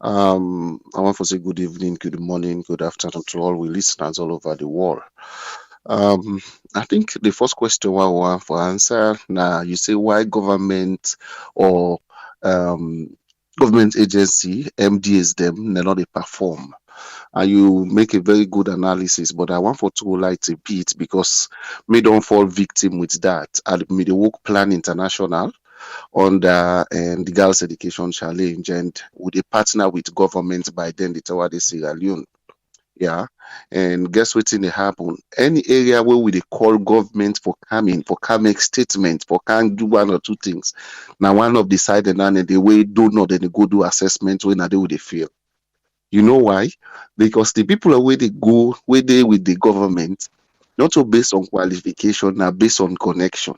I want to say good evening, good morning, good afternoon to all we listeners all over the world. I think the first question I want for answer now, you say why government or government agency, MDs them, they not they perform. And you make a very good analysis, but I want for to light a bit because me don't fall victim with that. And me the work plan international under the Girls Education Challenge, and with a partner with government by then the Tower de Sierra Leone. Yeah. And guess what's in the happen? Any area where we they call government for coming, for make statement, for can do one or two things. Now one of the side and then the way do not then they go do assessment when they would they feel. You know why? Because the people where they go, where they with the government, not so based on qualification, now based on connection.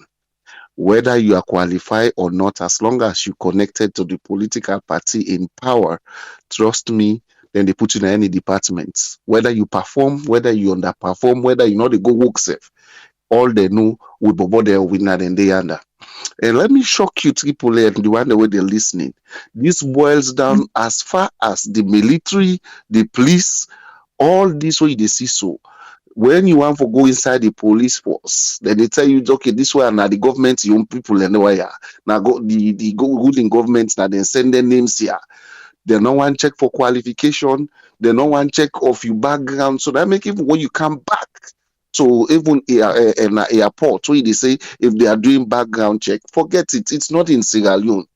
Whether you are qualified or not, as long as you connected to the political party in power, trust me, then they put you in any departments. Whether you perform, whether you underperform, whether you know they go work safe, all they know will be there winner and they under. And let me shock you, Triple A, and the one the way they're listening. This boils down as far as the military, the police, all this way they see so. When you want to go inside the police force, then they tell you, okay, this way now the government, your own people anyway. Now go the ruling governments now then send their names here. They no one check for qualification. They no one check of your background. So that make even when you come back to even an airport, where they say if they are doing background check, forget it. It's not in Sierra Leone.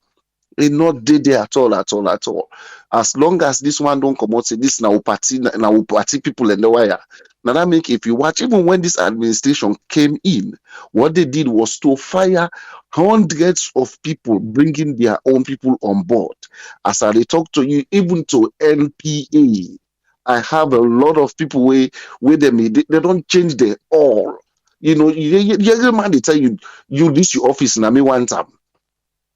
It's not there at all. As long as this one don't come out, say this now party people and the wire. Now that make if you watch, even when this administration came in, what they did was to fire hundreds of people, bringing their own people on board. As I talk to you, even to NPA, I have a lot of people where they don't change the all. You know, you man they tell you this your office and I me one time.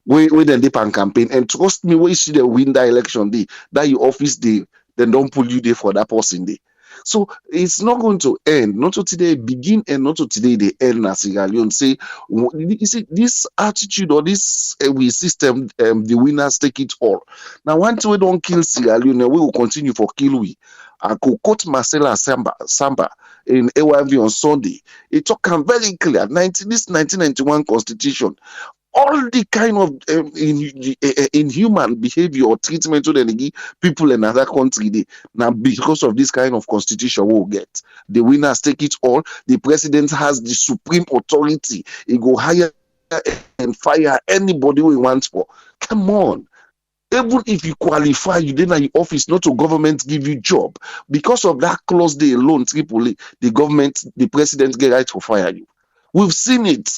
We then dip and campaign, and trust me, when you see the win that election day, that your office day, then don't pull you there for that person day. So it's not going to end. Not to today begin and not to today they end as Sierra Leone. Say, you see, this attitude or this we system, the winners take it all. Now, once we don't kill Sierra Leone, we will continue for kill we. I could quote Marcela Samba in AYV on Sunday. It talk very clear. This 1991 constitution. All the kind of inhuman behavior or treatment to the people in another country now because of this kind of constitution we'll get. The winners take it all. The president has the supreme authority. He go hire and fire anybody we want for. Come on. Even if you qualify, you didn't have your office, not to government give you job. Because of that clause they alone, Tripoli, the president get right to fire you. We've seen it.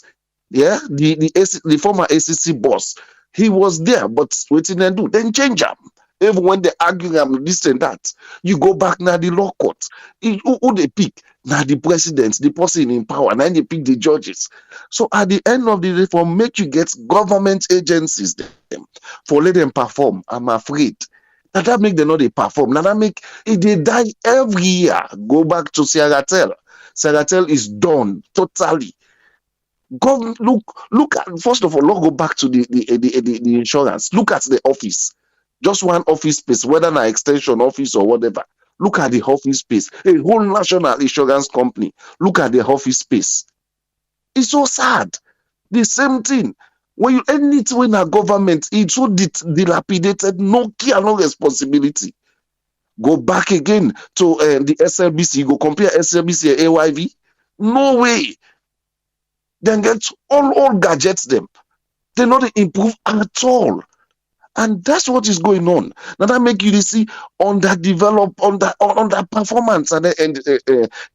Yeah, the former ACC boss, he was there, but what did they do? Then change him. Even when they argue this and that, you go back now the law court. Who they pick? Now the president, the person in power, and then they pick the judges. So at the end of the day, for make you get government agencies them, for let them perform, I'm afraid. Now that make them not they perform. Now that make if they die every year. Go back to Sierra Leone. Sierra Leone is done totally. Go look at first of all, let's go back to the insurance. Look at the office, just one office space, whether an extension office or whatever. Look at the office space. A whole national insurance company. Look at the office space. It's so sad. The same thing. When you anything in a government, it's so dilapidated, no care, no responsibility. Go back again to the SLBC, go compare SLBC and AYV. No way. Then get all gadgets them. They not improve at all. And that's what is going on. Now that make you see underdeveloped, under performance at the end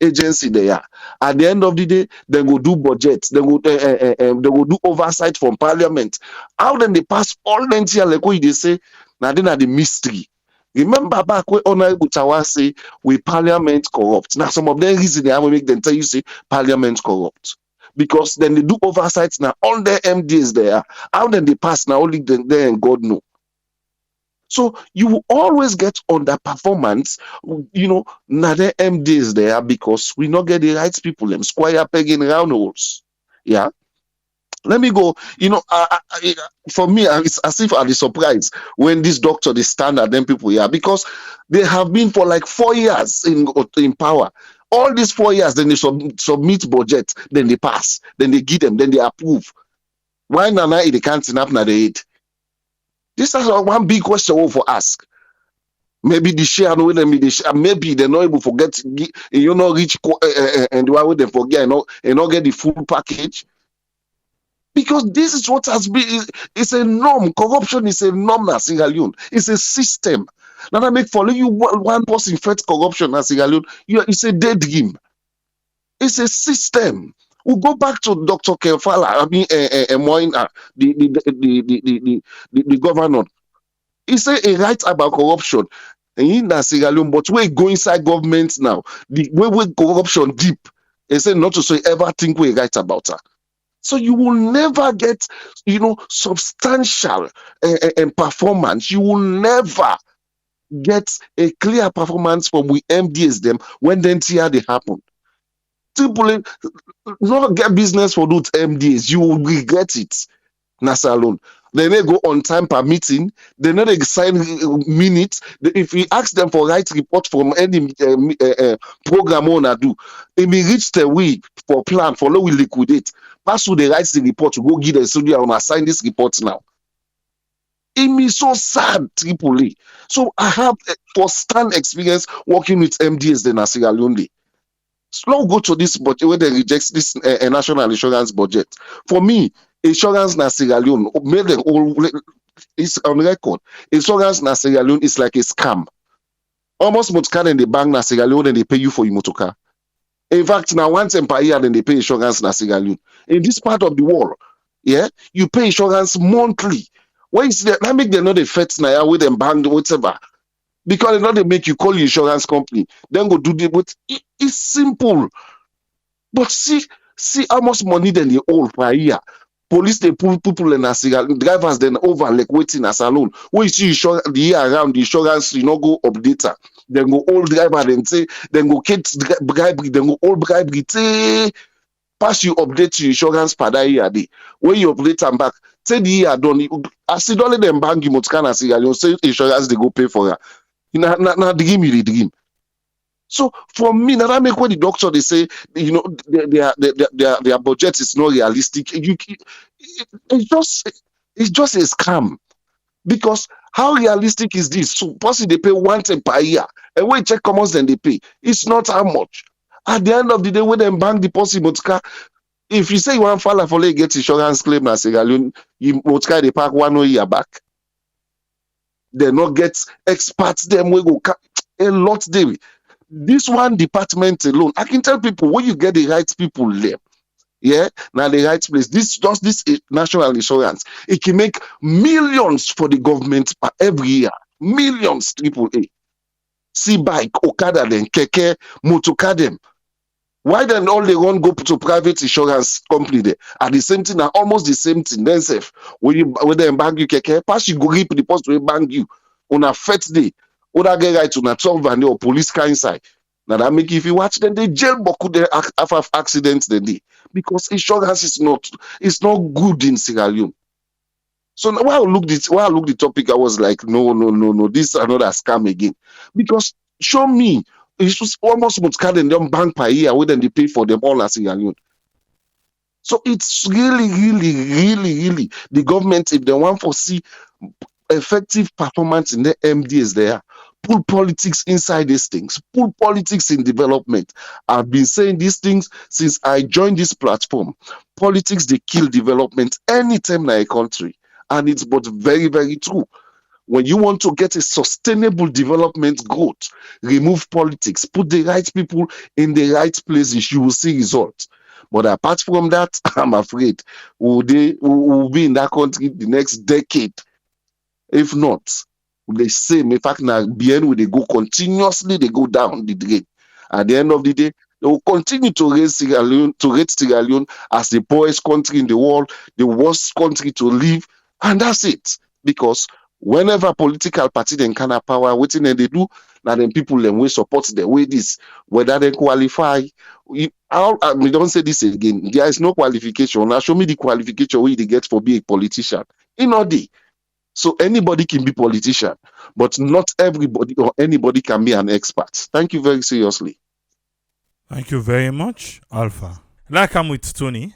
agency there. At the end of the day, they go do budgets, they go do oversight from parliament. How then they pass all length here like what they say? Now then are the mystery. Remember back when Honorable Tawa say we parliament corrupt. Now some of them reason they have to make them tell you say parliament corrupt. Because then they do oversight now, all their MDs there. How then they pass now only them there and God know. So you will always get underperformance, now the MDs there because we not get the right people, them square pegging round holes. Yeah. Let me go, for me, it's as if I'm surprised when this doctor, they stand at them people here because they have been for like 4 years in power. All these 4 years, then they submit budget, then they pass, then they give them, then they approve. Why now they can't snap now the head? This is one big question for ask. Maybe the share no them the share, maybe they're not able to forget reach and why would they forget and not get the full package? Because this is what has been it's a norm. Corruption is a norm as Sierra Leone. It's a system. Now that make follow you one person fight corruption as Sierra Leone, it's a daydream. It's a system. We'll go back to Dr. Kefala, the governor. He said a right about corruption. And in Sierra Leone, but we go inside government now. The way corruption deep, they say not to say ever think we right about her. So you will never get, substantial performance. You will never get a clear performance from we MDs them when then tear they happen. Simply not get business for those MDs. You will regret it. Nasa alone. Then they go on time per meeting. They not sign minutes. If we ask them for right report from any program owner do, it may reach the week for plan for we liquidate. Pass through the rights the report to go give the studio and assign this report now. It means so sad, Tripoli. So I have first-hand experience working with MDs in Sierra Leone. So now go to this budget where they reject this national insurance budget. For me, insurance na Sierra Leone made them all. It's on record. Insurance na Sierra Leone is like a scam. Almost motorcar in the bank na Sierra Leone and they pay you for your motorcar. In fact, now once per year then they pay insurance na Sierra Leone. In this part of the world, yeah, you pay insurance monthly. When you see that make them not the feds now with them bank whatever. Because they not they make you call your insurance company, then go do the but it's simple. But see how much money then they owe per year. Police they pull people in Sierra drivers then over like waiting as alone. When you see insurance the year around the insurance, go update her. Then go old driver then say, then go kids bribery, then go old bribery, say pass you update your insurance per that year day. When you update them back, say the year done. I see don't let them bank you must can Sierra Leone say insurance they go pay for her. Now dream you the dream. So for me, now that make when the doctor they say, their budget is not realistic. It's just a scam. Because how realistic is this? So possibly they pay 1 time per year, and when you check commons then they pay. It's not how much. At the end of the day, when them bank deposit motka, if you say you want file for late get insurance claim na Sierra Leone, you motka they park 1 year back. They not get experts them we go a lot there. This one department alone, I can tell people when you get the right people there, yeah, now the right place. This national insurance, it can make millions for the government every year. Millions, triple A. See bike, Okada, then Keke, motocar them. Why then all they run go to private insurance company there? At the same thing, almost the same thing. Then safe. When they bank you Keke, pass you go reap the post we bank you on a first day. Or that get right to a 12 and or police car inside. Now that make if you watch then they jail boku there after accidents the day. Because insurance is not good in Sierra Leone. So now when I look the topic, I was like, no, this is another scam again. Because show me, it's just almost much card and them bank per year, where then they pay for them all as Sierra Leone. So it's really the government, if they want to see effective performance in the MDs there, Pull politics inside these things. Pull politics in development. I've been saying these things since I joined this platform. Politics, they kill development anytime in a country. And it's but very, very true. When you want to get a sustainable development growth, remove politics, put the right people in the right places, you will see results. But apart from that, I'm afraid will be in that country the next decade. If not, the same. In fact, now BN will they go continuously, they go down the drain. At the end of the day, they will continue to raise Sierra Leone, to rate Sierra Leone as the poorest country in the world, the worst country to live, and that's it. Because whenever political party then can have power, waiting and they do, now then people then will support the way this, whether they qualify. We don't say this again. There is no qualification. Now show me the qualification where they get for being a politician. In all day. So anybody can be politician, but not everybody or anybody can be an expert. Thank you very seriously. Thank you very much, Alpha. Like I'm with Tony.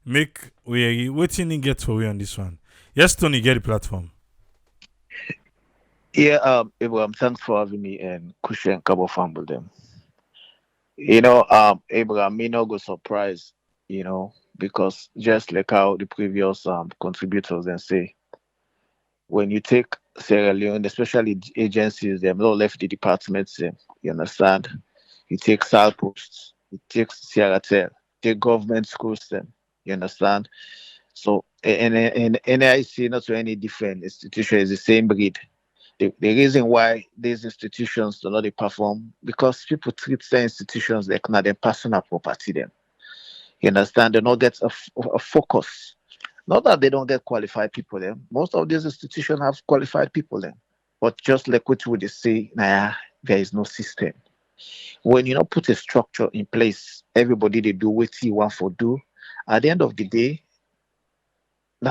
Make we waiting and get for we on this one. Yes, Tony, get the platform. Yeah, Abraham, thanks for having me and Kusha and Kabo Fumble them. Abraham, me no go surprise, because just like how the previous contributors then say, when you take Sierra Leone, especially the agencies, they've not left the departments, you understand? You take Sal Posts, you take Sierra Tel, take government schools, you understand? So, and NIC, not to any different institution, is the same breed. The reason why these institutions do not perform, because people treat their institutions like not their personal property. Then, you understand? They don't get a focus. Not that they don't get qualified people. Then most of these institutions have qualified people. Then, but just like what would they say, there is no system. When you put a structure in place, everybody they do what you want for do. At the end of the day,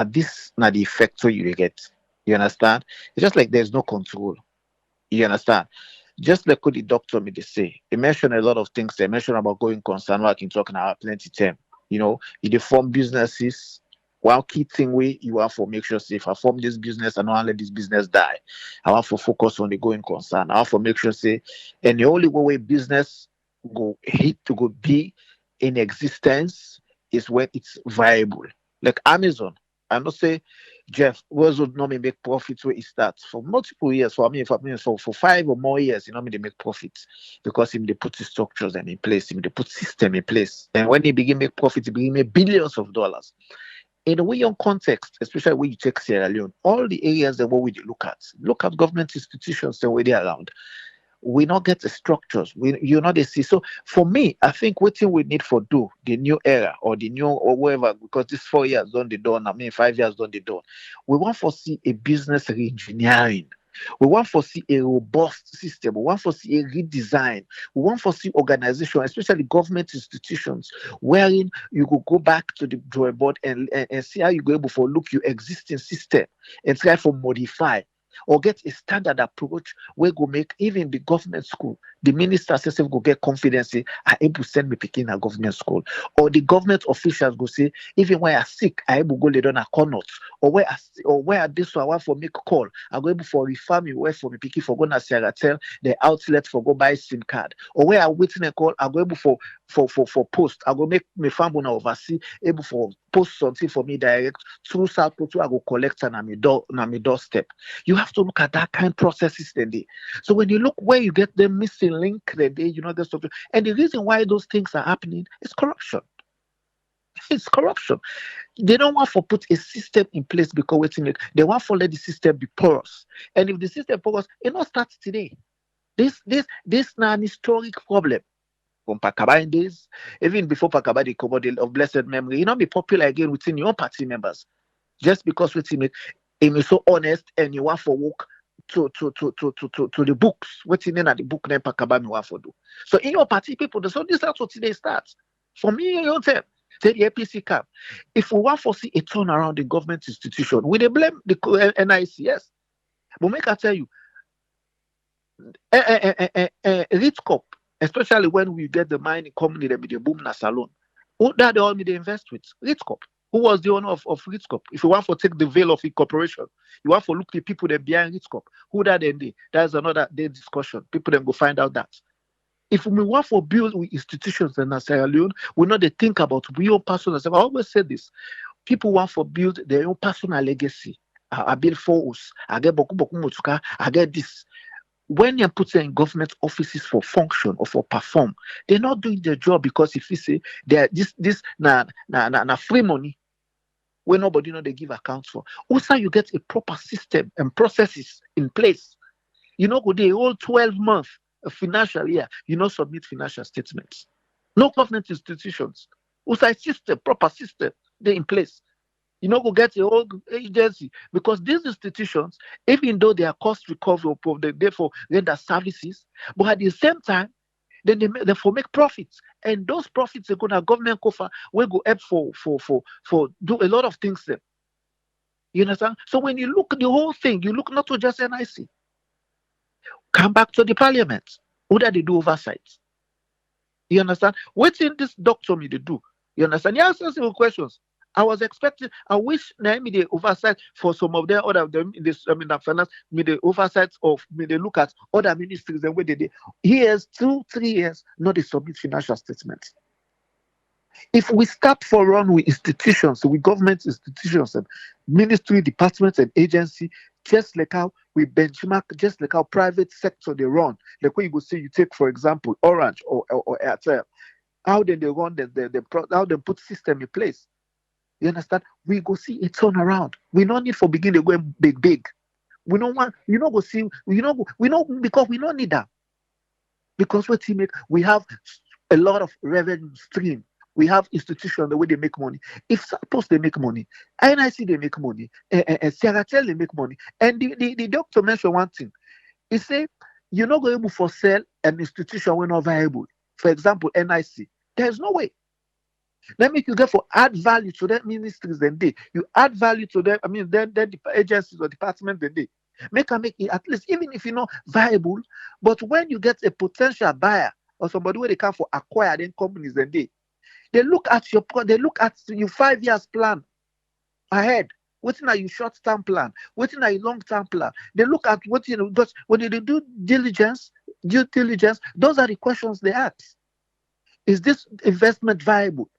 this not the effect you get. You understand? It's just like there's no control. You understand? Just like what the doctor made say. He mentioned a lot of things. They mentioned about going concern, what I can talk about plenty time. You form businesses. One key thing you want to make sure, say, if I form this business, I don't want to let this business die. I want to focus on the going concern. I want to make sure, say, and the only way business go be in existence is when it's viable. Like Amazon. I'm not say Jeff was would not make profits where it starts for multiple years. For 5 or more years, they make profits because they put the structures and in place, they put system in place. And when they begin make profits, they begin make billions of dollars. In a way, on context, especially when you take Sierra Leone, all the areas that we look at government institutions the way they're around. We not get the structures. They see. So for me, I think what we need for do the new era or the new or whatever, because this 4 years done the done, 5 years done the done. We want to see a business re-engineering. We want to see a robust system. We want to see a redesign. We want to see organization, especially government institutions, wherein you could go back to the drawing board and see how you go able to look your existing system and try to modify. Or get a standard approach where go make even the government school, the ministers go get confidence, I able to send me picking a government school. Or the government officials go say, even when I sick, I able go lay down a corner. Or where this one I want for make a call, I go able for refer me where for me picking for go na Sierra Tel, the outlet for go buy SIM card. Or where I waiting a call, I go able for post. I go make me family oversee able for post something for me direct through South Porto. I go collect and na me doorstep. You have to look at that kind of processes then. So when you look where you get the missing link then, there's something. And the reason why those things are happening is corruption. It's corruption. They don't want to put a system in place because they want to let the system be porous. And if the system porous, it not starts today. This now an historic problem. From Pakaba days, even before Pakaba the commodity of blessed memory, be popular again within your party members. Just because is so honest and you want to walk to the books. What's in the book name Pakaba me want to do. So in your party people, so this is how today starts. For me, you tell the APC camp. If we want to see a turnaround in government institution, we they blame the NIC, yes. But make I tell you, Rich Corp, especially when we get the mining company that be the boom na salon. Who that they all me they invest with? Rich Corp. Who was the owner of Ritzcop? If you want to take the veil of incorporation, you want to look the people that behind Ritzcop. Who that then they? That's another day discussion. People then go find out that. If we want to build institutions in Sierra Leone, we know they think about we own personal. I always say this. People want to build their own personal legacy. I build force. I get boku boku motuka. I get this. When you put them in government offices for function or for perform, they're not doing their job because if you say they're this na free money where nobody know they give accounts for. Also, you get a proper system and processes in place. You know, go the whole 12 months of financial year, you know, submit financial statements. No government institutions. Also, a system, proper system, they're in place. You know, go get a whole agency because these institutions, even though they are cost recovery of the therefore render services, but at the same time, then they for make profits, and those profits are gonna government cover will go up for do a lot of things there. You understand? So when you look at the whole thing, you look not to just NIC. Come back to the parliament. What do they do oversight? You understand? What's in this doctor me to do? You understand? You ask simple questions. I was expecting. I wish me the oversight for some of their other them in this. I mean, the finance me the oversight of me they look at other ministries and where they did. Years, 2-3 years, not they submit financial statements. If we start for run with institutions, with government institutions and ministry, departments and agency, just like how we benchmark, just like how private sector they run, like when you go see, you take for example Orange or Airtel, how then they run how they put system in place. You understand? We go see a turnaround. We don't need for begin to go big. We don't want, go see, we know because we don't need that. Because what we have a lot of revenue stream. We have institutions the way they make money. If suppose they make money, NIC they make money, and Sierra Leone they make money. And the doctor mentioned one thing. He said, you're not going to for sell an institution when not viable. For example, NIC. There's no way. Let me you get for add value to that ministries then they. You add value to them, then the agencies or departments then they. Make it at least, even if you're not viable, but when you get a potential buyer or somebody where they come for acquire then companies then they look at your 5 years plan ahead. What's in your short-term plan? What's in your long-term plan? They look at what because when they do due diligence, those are the questions they ask. Is this investment viable?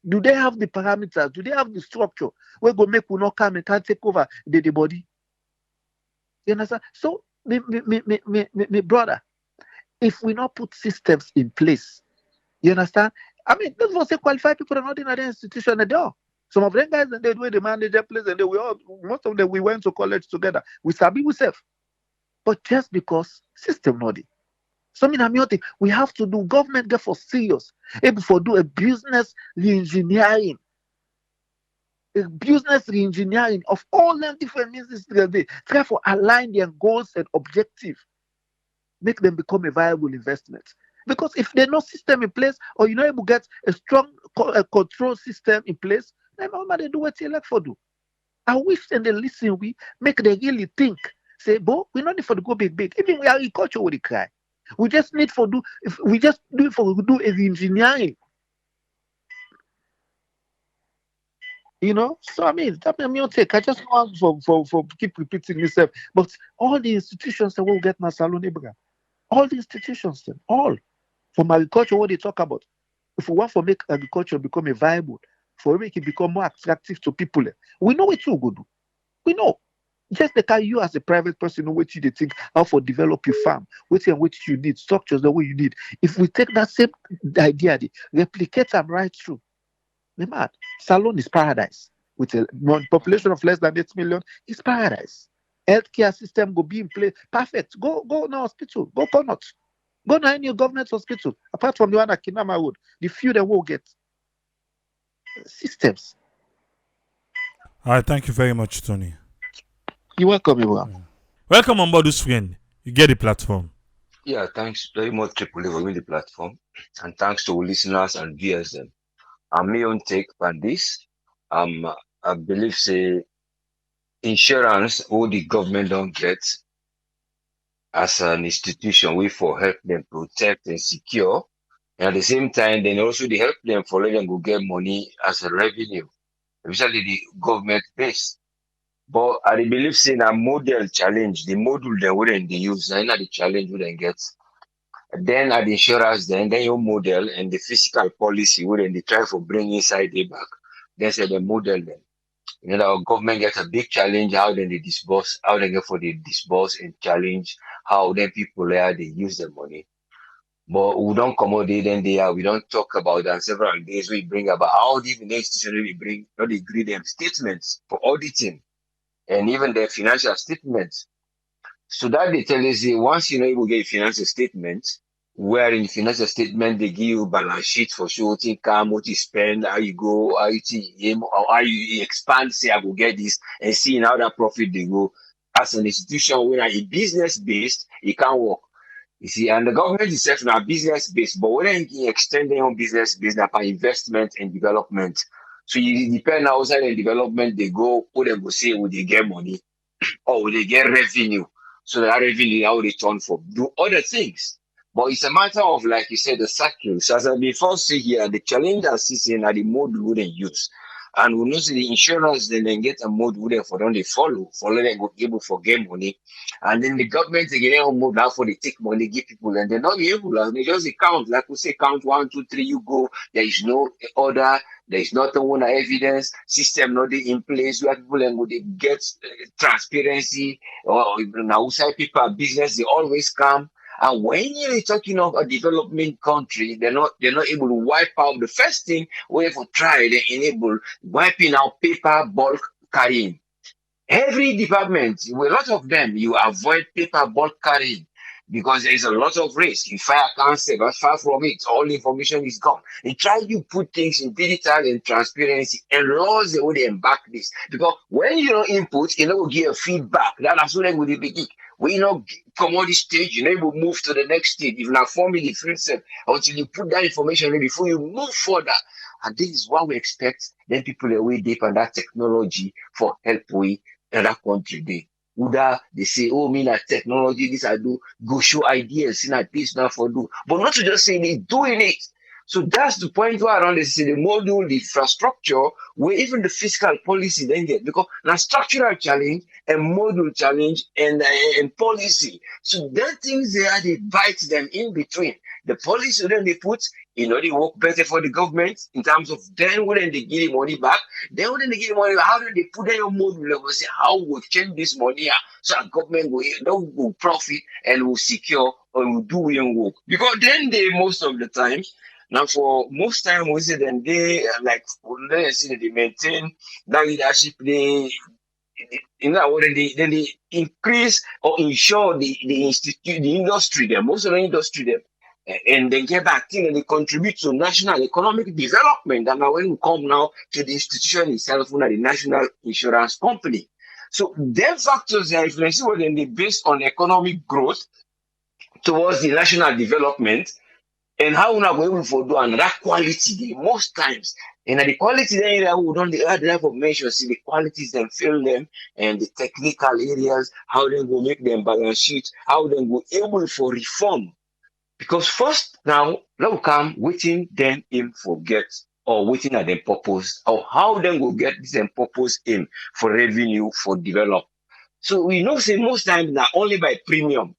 Do they have the parameters? Do they have the structure? Where go make we not come and can't take over the body? You understand? So, me brother, if we not put systems in place, you understand? This was say qualified people are not in other institution at all. Some of them guys and they do the manager place and most of them we went to college together. We sabi we self. But just because system not it. So we have to do government get for serious. Able for do a business reengineering. A business reengineering of all them different ministries they try to align their goals and objectives. Make them become a viable investment. Because if there's no system in place, or you're not able to get a strong control system in place, then they do what you like for do. I wish them they listen, we make them really think. Say, bo, we don't need for to go big. Even we agriculture would cry. We just need for do if we just do it for do engineering. So that may take. I just want for keep repeating myself. But all the institutions that will get na salon all the institutions, then all. From agriculture, what they talk about. If we want to make agriculture become a viable, for make it become more attractive to people, we know what you go do. We know. Just like you as a private person know what you think, how to develop your farm, what you need, structures the way you need. If we take that same idea, replicate them right through. Remember, Salon is paradise. With a population of less than 8 million, it's paradise. Healthcare system go be in place. Perfect. Go now hospital. Go Connaught. Go to any government hospital, apart from the one at Kinama Road. The few that will get systems. All right, thank you very much, Tony. You're welcome, everyone. Welcome on board, friend. You get the platform. Yeah, thanks very much, Triple A, for the platform. And thanks to our listeners and viewers. My own take on this. I believe, say, insurance, all the government don't get as an institution, we for help them protect and secure. And at the same time, then also they help them for let them go get money as a revenue. especially the government base. But I dey believe say na model challenge, the module dem wey dem dey use, na the challenge wey dem get. Then at the insurance, then your model and the fiscal policy wey dem dey try for bring inside the back. Then say the model them. You know, our government gets a big challenge how then they disburse, how they get for the disburse and challenge how then people there they use the money. But we don't accommodate them there. We don't talk about that several days. We bring about how the institution we bring, not they agree them statements for auditing and even their financial statements. So that they tell us once you know you will get a financial statement, where in financial statement they give you balance sheet for sure, what you come, what you spend, how you go, how you aim, or how you expand, say I will get this and see how that profit they go. As an institution where a business based, it can work. You see, and the government itself now business based, but when you extend their own business based upon investment and development. So you depend outside the development they go, what they go say, will they get money or will they get revenue? So that revenue how they turn for do other things. But it's a matter of, like you said, the cycles. As I before say here, the challenge that is in the mode we wouldn't use. And we know see the insurance then get a mode where for them they follow them go able for get money. And then the government they get a mode now for they take money, give people, and they're not able, and they just count, like we say, count 1, 2, 3, you go, there is no order, there is not one evidence, system not in place where people and would they get transparency or now outside people business, they always come. And when you're talking of a development country, they're not able to wipe out the first thing we have tried they enable wiping out paper bulk carrying. Every department, with a lot of them, you avoid paper bulk carrying because there is a lot of risk. You fire cancer, but far from it, all information is gone. And try to put things in digital and transparency and laws the way they embark this. Because when you don't input, you know, give a feedback. That's what they will be. When you know come on this stage, you know, will move to the next stage. If not forming the field set until you put that information in before you move further. And this is what we expect. Then people are way deep on that technology for help we in that country day. Uda they say, oh, me that technology, this I do, go show ideas, see that this now for do. But not to just say they doing it. So that's the point where around they say the module, the infrastructure, where even the fiscal policy then get because now structural challenge and module challenge and policy. So that things there they bite them in between. The policy then they put, you know, they work better for the government in terms of then when they give the money back, then when they give the money back, how do they put their module level say how we change this money so our government will profit and will secure or will do work. Because then they most of the time now, for most time, we say then they like let's say they maintain that leadership. Then they increase or ensure the institute, the industry, them most of the industry, them, and then get back in and they contribute to national economic development. And now when we come now to the institution itself, the national insurance company. So them factors are influencing what then they based on economic growth towards the national development. And how we not going able to do another quality the most times. And the quality then we don't the other level of measure, see the qualities them fill them and the technical areas, how they go make them balance sheet, how they go able for reform. Because first now let come waiting then him forget or waiting at them purpose or how then go get this and purpose in for revenue for develop. So we know say most times now only by premium.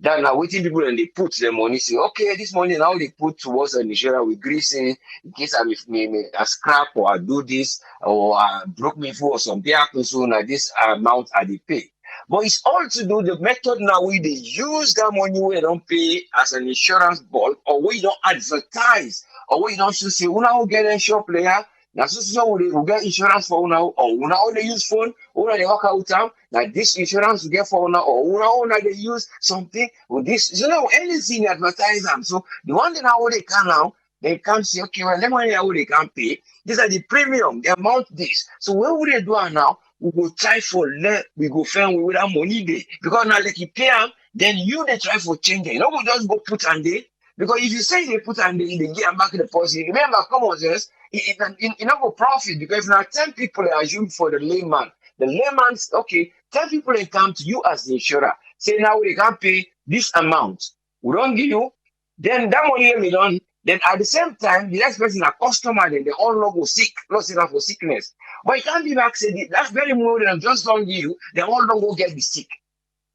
That now waiting people and they put their money, say, okay, this money now they put towards an insurance with greasing in case I may a scrap or I do this or I broke me for some happen so now this amount I they pay. But it's all to do the method now where they use that money where they don't pay as an insurance bulk or where you don't advertise or where you don't say, we now get a shop player. Now, so we get insurance for now, or we now they use phone, or they work out time. Now, this insurance we get for now, or we now they use something with this. You know, anything advertise them. So the one thing how they can now, they can say, okay, well, them money how they can pay. These are the premium, the amount this. So what would they do now? We go try for let we go find with that money there because now like you pay them, then you they try for change. You know, we just go put and they. Because if you say they put and they get them back in the policy, remember, come on, just it not go profit because if now 10 people are assumed for the layman's okay, 10 people they come to you as the insurer, say now we can't pay this amount. We don't give you, then that money we don't Then at the same time, the next person a customer, then they all not go sick, not sit down for sickness. But you can't be back say that's very modern and just don't give you, they all don't go get the sick.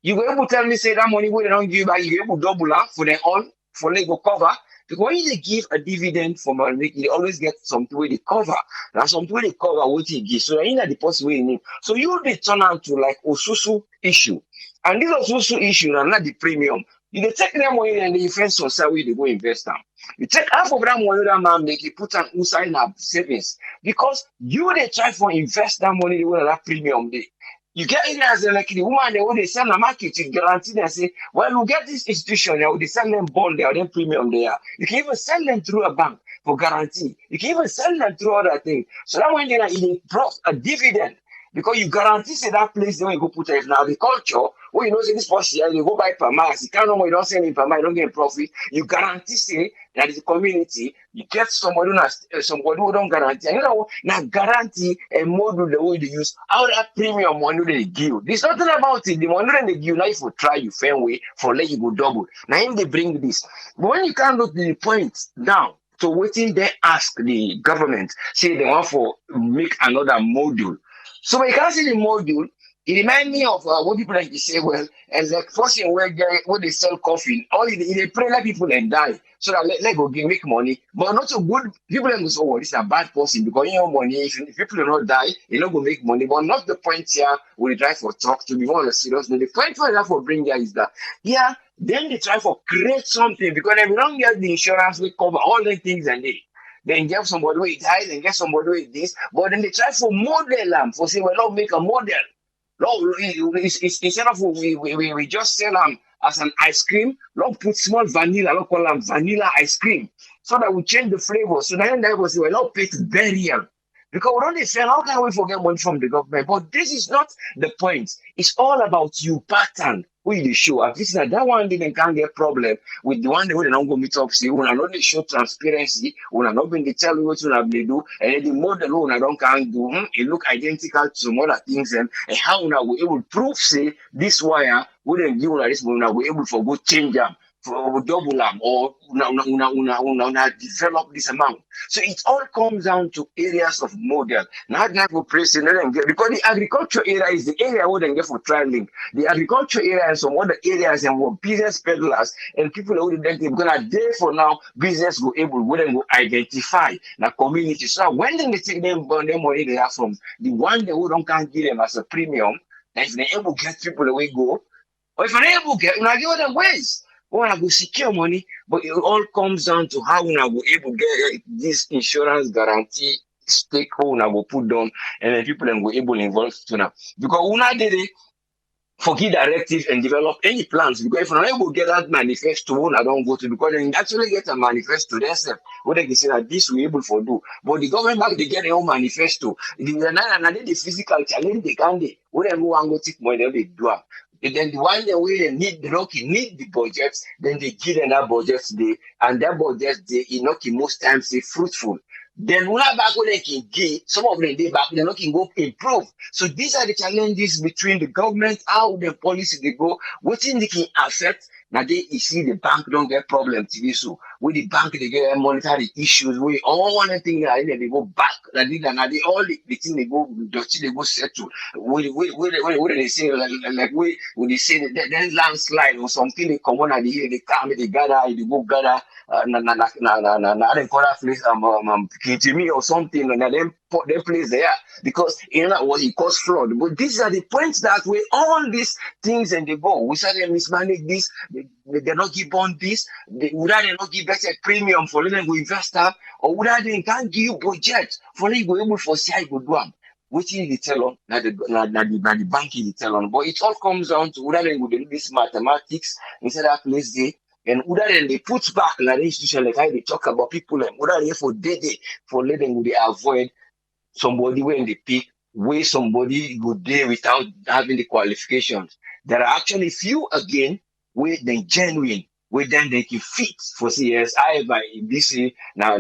You go able to tell me say that money wey they don't give you back, you go able to double am for them all, for they go cover. Because when they give a dividend from a week, they always get something where they cover. Now something where they cover what you give. So in that deposit where you need. So you they turn out to like Osusu issue. And this Osusu issue are not the premium. You dey take that money and the friends on side where they go invest them. You take half of that money that man make, you put an inside in a savings. Because you they try for invest that money, they want that premium day. You get in as like the woman they want to sell the market, you guarantee them say, well, we get this institution, they sell them bond there, then premium there. You can even sell them through a bank for guarantee. You can even sell them through other things. So that when they brought a dividend, because you guarantee say that place they will go put it in agriculture, where you know say this person they go buy per mass, you can't know you don't sell it per mass, you don't get profit. You guarantee say that is the community, you get somebody who don't guarantee. And you know now guarantee a model the way they use how that premium money they give. There's nothing about it. The money they give you now if you try you fair way for let you go double. Now if they bring this. But when you can't look the point down. So waiting they ask the government, say they want for make another module. So when you can see the module, it reminds me of what people like to say, well, as like first thing where they sell coffee, all they pray like people and die. So that let go make money. But not so good people and say, oh, this is a bad person because you know money, if people do not die, you not go make money. But not the point here we try for talk to be more serious. The point for that for bring here is that yeah, then they try for create something because if you don't get the insurance, we cover all the things and they. Then get somebody with dies and get somebody with this, but then they try for model them for say, well, not make a model. No, instead of we just sell them as an ice cream, don't put small vanilla, don't call them vanilla ice cream. So that we change the flavor. So then they will say, well, not pay to burial. Because we don't sell, how can we forget money from the government? But this is not the point. It's all about you pattern. Who you show. At least that one they can't get problem with the one they don't go meet up. See, when I know they show transparency, when I not been they tell you what they do, and the model when I don't can't do, it look identical to some other things, and how now we able to prove say this wire wouldn't give this one now we able to go change them. For double them or develop this amount. So it all comes down to areas of model. Not for pressing because the agriculture area is the area where they get for trialing. The agriculture area and some other areas and what business peddlers and people who they because there for now business go able where they go identify the community. So when they take them burn them money they have from the one they who don't can't give them as a premium, and if they able to get people away go, or if they're able to get give them ways. When I go secure money, but it all comes down to how I go able to get this insurance guarantee stake when I go put down, and then people then go able to involve to now. Because when I did it, forget directive and develop any plans. Because if I'm not able to get that manifesto, when I don't go to, because then actually get a manifesto themselves, where they can say that this we able to do. But the government back they get their own manifesto. The physical challenge they can't do. Where they go take money, they do. And then the one the way they need the budgets, then they give them that budget today, and that budget they most times say fruitful. Then when back when they can give, some of them they back they're not can go improve. So these are the challenges between the government, how the policy they go, what thing they can affect. Now you see the bank don't get problem to this. So with the bank they get monitor the issues. We all one thing that they go back. That they all the thing they go dirty they go settle. When they say like when they say that landslide or something they come on and they come they gather they go gather they call that place Kitimi or something and then put their place there because you know what it cause flood. But these are the points that way all these things and they go. We say they mismanage this, they not give on this, would they not give better premium for them go invest up, or would they can't give you budget for them go able for see go do them. Which is the tell on, not the banking the tell on. But it all comes down to whether they would do this mathematics instead of place there. And other than they put back like the institution like how they talk about people and other than for day for letting they avoid somebody when they pick where somebody go there without having the qualifications. There are actually few again where they genuine, where then they can fit for CS. I by this now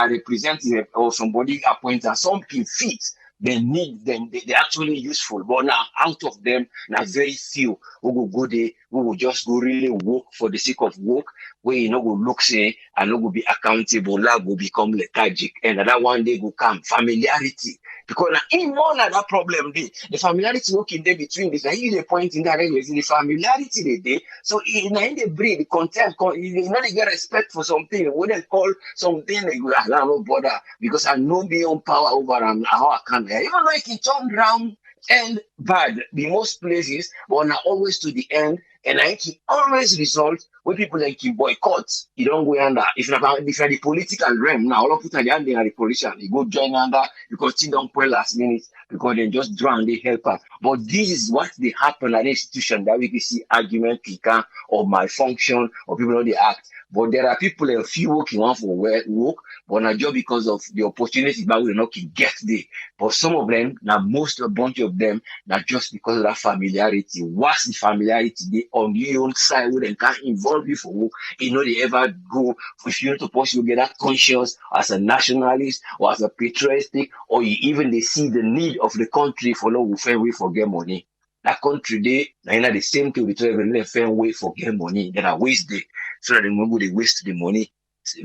representing or somebody appointed some can fit they need them, they actually useful. But now out of them, now very few who will go there, who will just go really work for the sake of work, where you know will look say and no will be accountable, lab will become lethargic, and that one day will come familiarity. Because now in more than that problem day, the familiarity working there between this, now you the point in that the familiarity they day. So in the breed, the contempt, you know they get respect for something. What they call something like I don't know bother because I know be on power over them how I can. Even though it can turn round and bad, the most places, but not always to the end. And I can always result when people like can boycott. You don't go under. If you're the political realm now, all of put at the hand they are the politician. You go join under because you don't pay last minute because they just drown the helper. But this is what they happen at the institution that we can see argument, picker, or malfunction, or people know they act. But there are people, a few working one for work, but not just because of the opportunity, but we not can get there. But some of them, now most a bunch of them, not just because of that familiarity. What's the familiarity? They on your own side, where they can't involve you for work. You know, they ever go, if you to pursue, you get that conscious as a nationalist or as a patriotic, or you even they see the need of the country for no way for get money. That country they now the same thing we tell every fair way for get money. Then I waste it. So that they waste the money,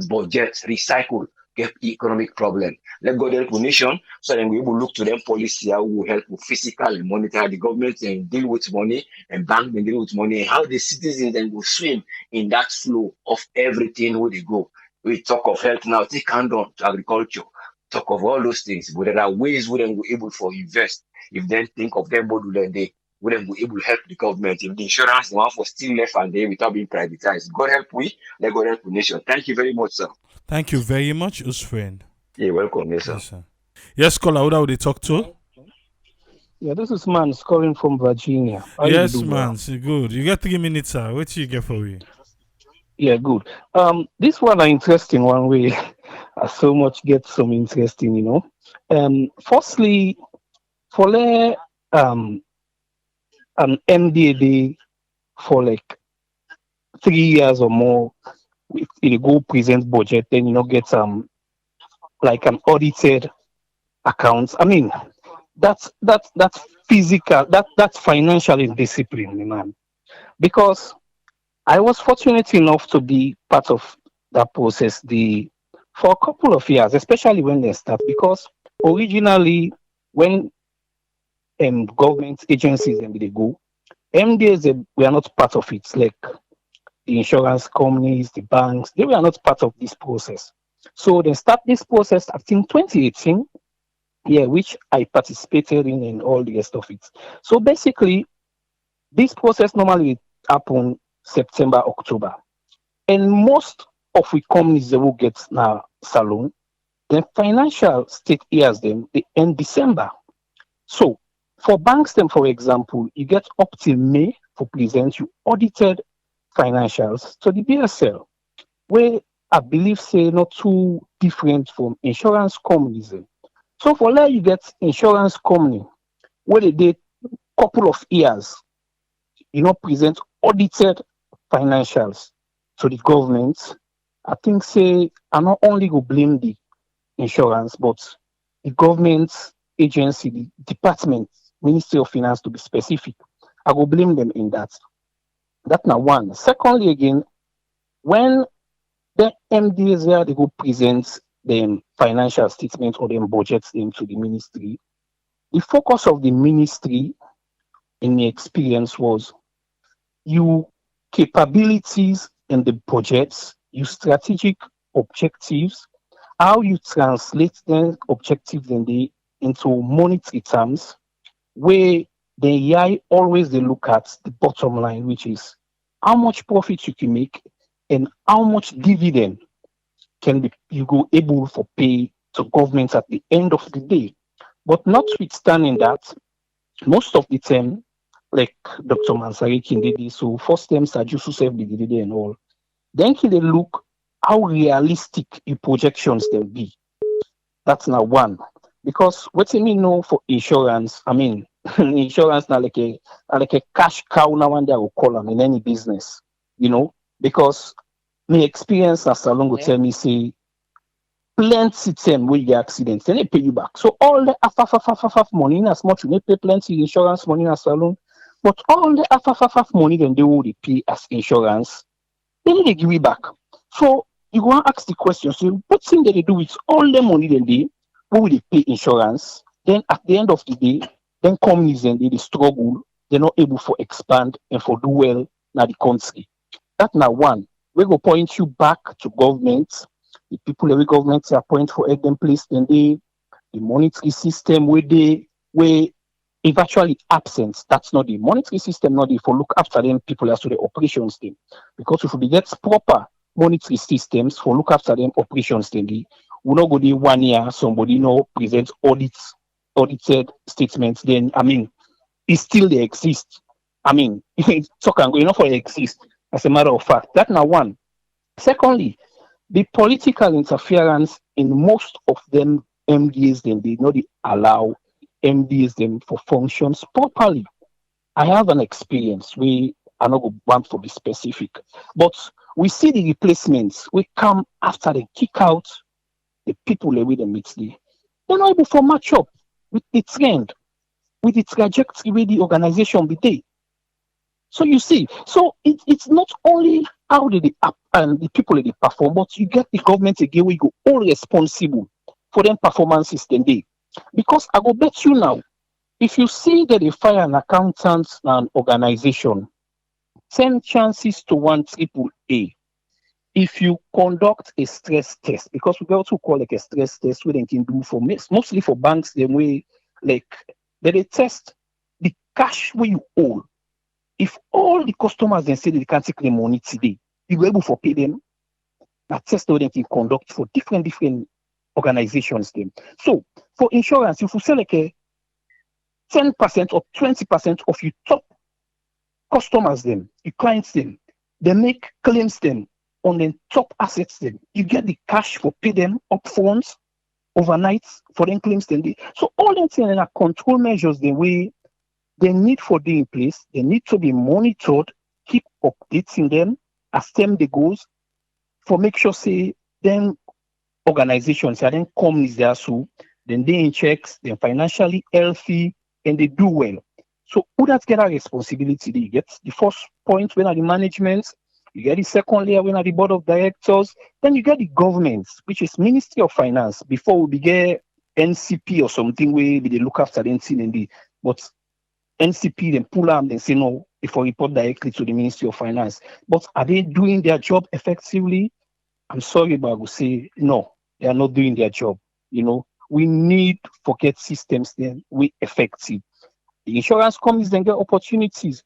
budget, recycle, get economic problem. Let go help the nation, so then we will look to them policy how will help with fiscal and monetary the government and deal with money and bank and deal with money and how the citizens then will swim in that flow of everything where they go. We talk of health now, take hand on to agriculture, talk of all those things, but there are ways we then go able for invest. If then think of them model then they wouldn't be able to help the government if the insurance one for still left and there without being privatized. God help we, let God help the nation. Thank you very much, sir. Thank you very much, Usfriend. You're welcome, yes, sir. Yes, sir. Yes, caller, who would they talk to? Yeah, this is man calling from Virginia. How Yes, you do, man. bro? So good. You got 3 minutes, sir. What do you get for me? Yeah, good. This one an interesting one. We I so much get some interesting, you know. Firstly, for an MDA day for like 3 years or more, if you go present budget, then you know get like an audited accounts. I mean, that's physical, that's financial indiscipline, man. Because I was fortunate enough to be part of that process for a couple of years, especially when they start. Because originally, when government agencies and they go, MDAs they were not part of it. Like the insurance companies, the banks, they were not part of this process. So they start this process, I think 2018, yeah, which I participated in and all the rest of it. So basically, this process normally happen September, October. And most of the companies that will get now salon, the financial state years them, they end December. So for banks them, for example, you get up till May for present you audited financials to the BSL, where I believe say not too different from insurance companies. So for that you get insurance company where they did couple of years, you know, present audited financials to the government. I think say I not only go blame the insurance, but the government agency, the department, Ministry of Finance to be specific. I go blame them in that. That's now one. Secondly, again, when the MDs there they go present them financial statement or them budgets them to the ministry, the focus of the ministry in the experience was you capabilities in the budgets, you strategic objectives, how you translate the objectives into monetary terms, where the AI always they look at the bottom line, which is how much profit you can make and how much dividend can be you go able for pay to governments at the end of the day. But notwithstanding that, most of the time, like Dr. Mansari Kindidi, so first time Sajusu self did and all, then can they look how realistic your projections can be. That's now one. Because what you mean know for insurance, I mean insurance now like a cash cow now and they will call them in any business, you know, because my experience as salon will tell me say plenty time when you get accidents, then they pay you back. So all the half money in as much you may pay plenty insurance money in a salon, but all the half money then they will pay as insurance, then they give it back. So you want to ask the question, so what thing that they do with all the money then they what will they pay insurance? Then at the end of the day, then companies and they struggle, they're not able to expand and for do well now the country. That now one. We go point you back to government. The people every government appoint for help them place, then the monetary system where if actually absent, that's not the monetary system, not the for look after them people as to the operations team. Because if we get proper monetary systems for look after them operations team, we not go there 1 year, somebody no presents audited statements, then I mean it still they exist. I mean, if it's talk and go, enough for exist as a matter of fact. That now one. Secondly, the political interference in most of them MDs them they not allow MDs them for functions properly. I have an experience we are not want to be specific, but we see the replacements we come after they kick out the people they with them meet they're not able to match up with the trend, with the trajectory where the organization be there. So you see, so it's not only how did the app and the people they perform, but you get the government again we go all responsible for them performances then they. Because I go bet you now, if you see that they fire an accountant and organization, 10 chances to 1 triple A. If you conduct a stress test, because we also call like a stress test where they can do for mostly for banks, the way like they test the cash where you owe. If all the customers then say that they can't take the money today, you will able to pay them. That test that they can conduct for different organizations. Then. So for insurance, if you say like a 10% or 20% of your top customers, them, your clients, them, they make claims them on the top assets, them. You get the cash for pay them upfront, overnight for them claims them. So all them things are control measures the way they need for being in place. They need to be monitored, keep updating them as time they goes for make sure say them organizations and then companies there so then they in checks, they're financially healthy and they do well. So who that get a responsibility? They get the first point when are the management, you get the second layer when are the board of directors, then you get the government, which is Ministry of Finance, before we begin NCP or something where they look after the NCP, but NCP then pull arm and say no before report directly to the Ministry of Finance. But are they doing their job effectively? I'm sorry, but I will say no, they are not doing their job. You know, we need forget systems then we effective. The insurance companies then get opportunities.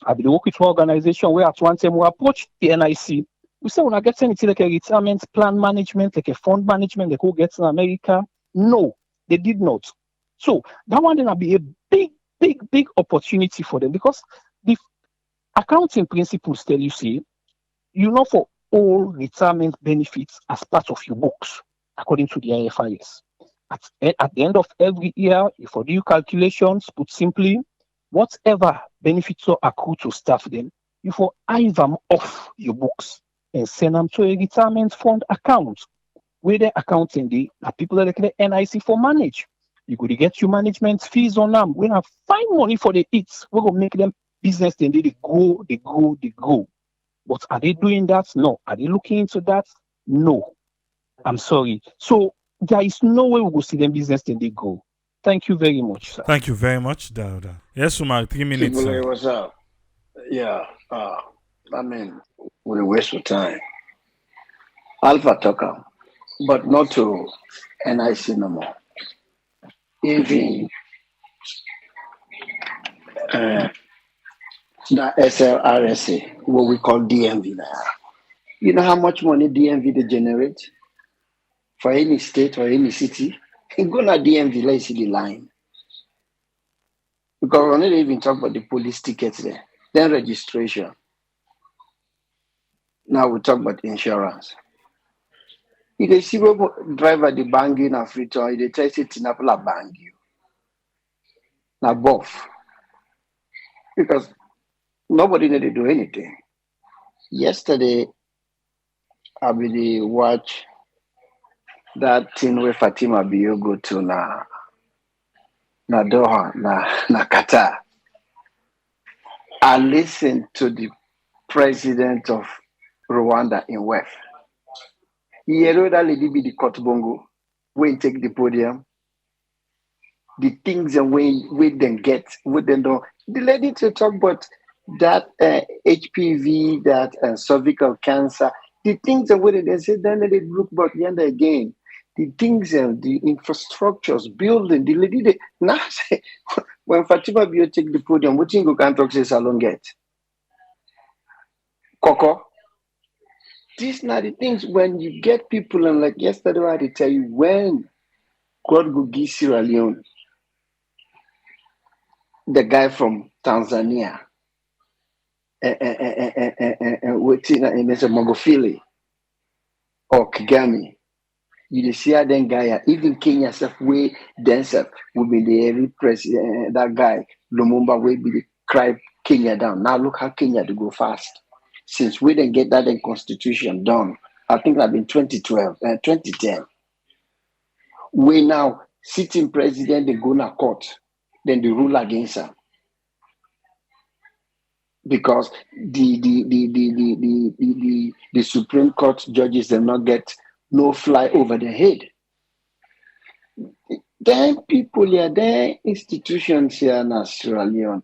I be work with one organization where at one time we approach the NIC. We say when I get anything like a retirement plan management, like a fund management, they go get in America. No, they did not. So that one then will be a big opportunity for them because the accounting principles tell you, see, you know, for all retirement benefits as part of your books, according to the IFRS. At the end of every year, if you do calculations, put simply, whatever benefits are accrue to staff, then you for hive them off your books and send them to a retirement fund account where the accounting the people that like the NIC for manage. You could get your management fees on them. We have find money for the eats. We're gonna make them business, then they grow. But are they doing that? No. Are they looking into that? No. I'm sorry. So there is no way we will see them business then they go. Thank you very much, sir. Thank you very much, Dauda. Yes, Umar, 3 minutes. Kibule, what's up? Yeah, I mean, we waste of time. Alpha talker, but not to NIC no more. Even the SLRSA, what we call DMV now. You know how much money DMV they generate for any state or any city? You go to DMV, let's see the line. Because we're not even talking about the police tickets there. Then registration. Now we talk about insurance. If they see driver the bang you na free town, they tell you Tinapula bang you. Now both. Because nobody need to do anything. Yesterday, I really watch that thing where Fatima Bio go to na Doha, na Qatar. I listened to the president of Rwanda in WEF. He heard that lady be the Kotubongo, when take the podium, the things and when them get, when them don't. The lady to talk about that HPV, that cervical cancer, the things and when they say, then they look back yonder again. The things and the infrastructures, building, the lady, now say, when Fatima Bio take the podium, what you can talk say salon get? Coco. These are the things when you get people, and like yesterday, I had to tell you, when God will give Sierra Leone, the guy from Tanzania, waiting in Magofili or Kigami, you see how then guy, even Kenya self way themselves will be the every president, that guy, Lumumba will be the cry Kenya down. Now look how Kenya to go fast. Since we didn't get that constitution done, I think that in 2012, 2010. We now sitting president, they go to court, then they rule against her. Because the Supreme Court judges do not get no fly over their head. Then people here, then institutions here in Sierra Leone.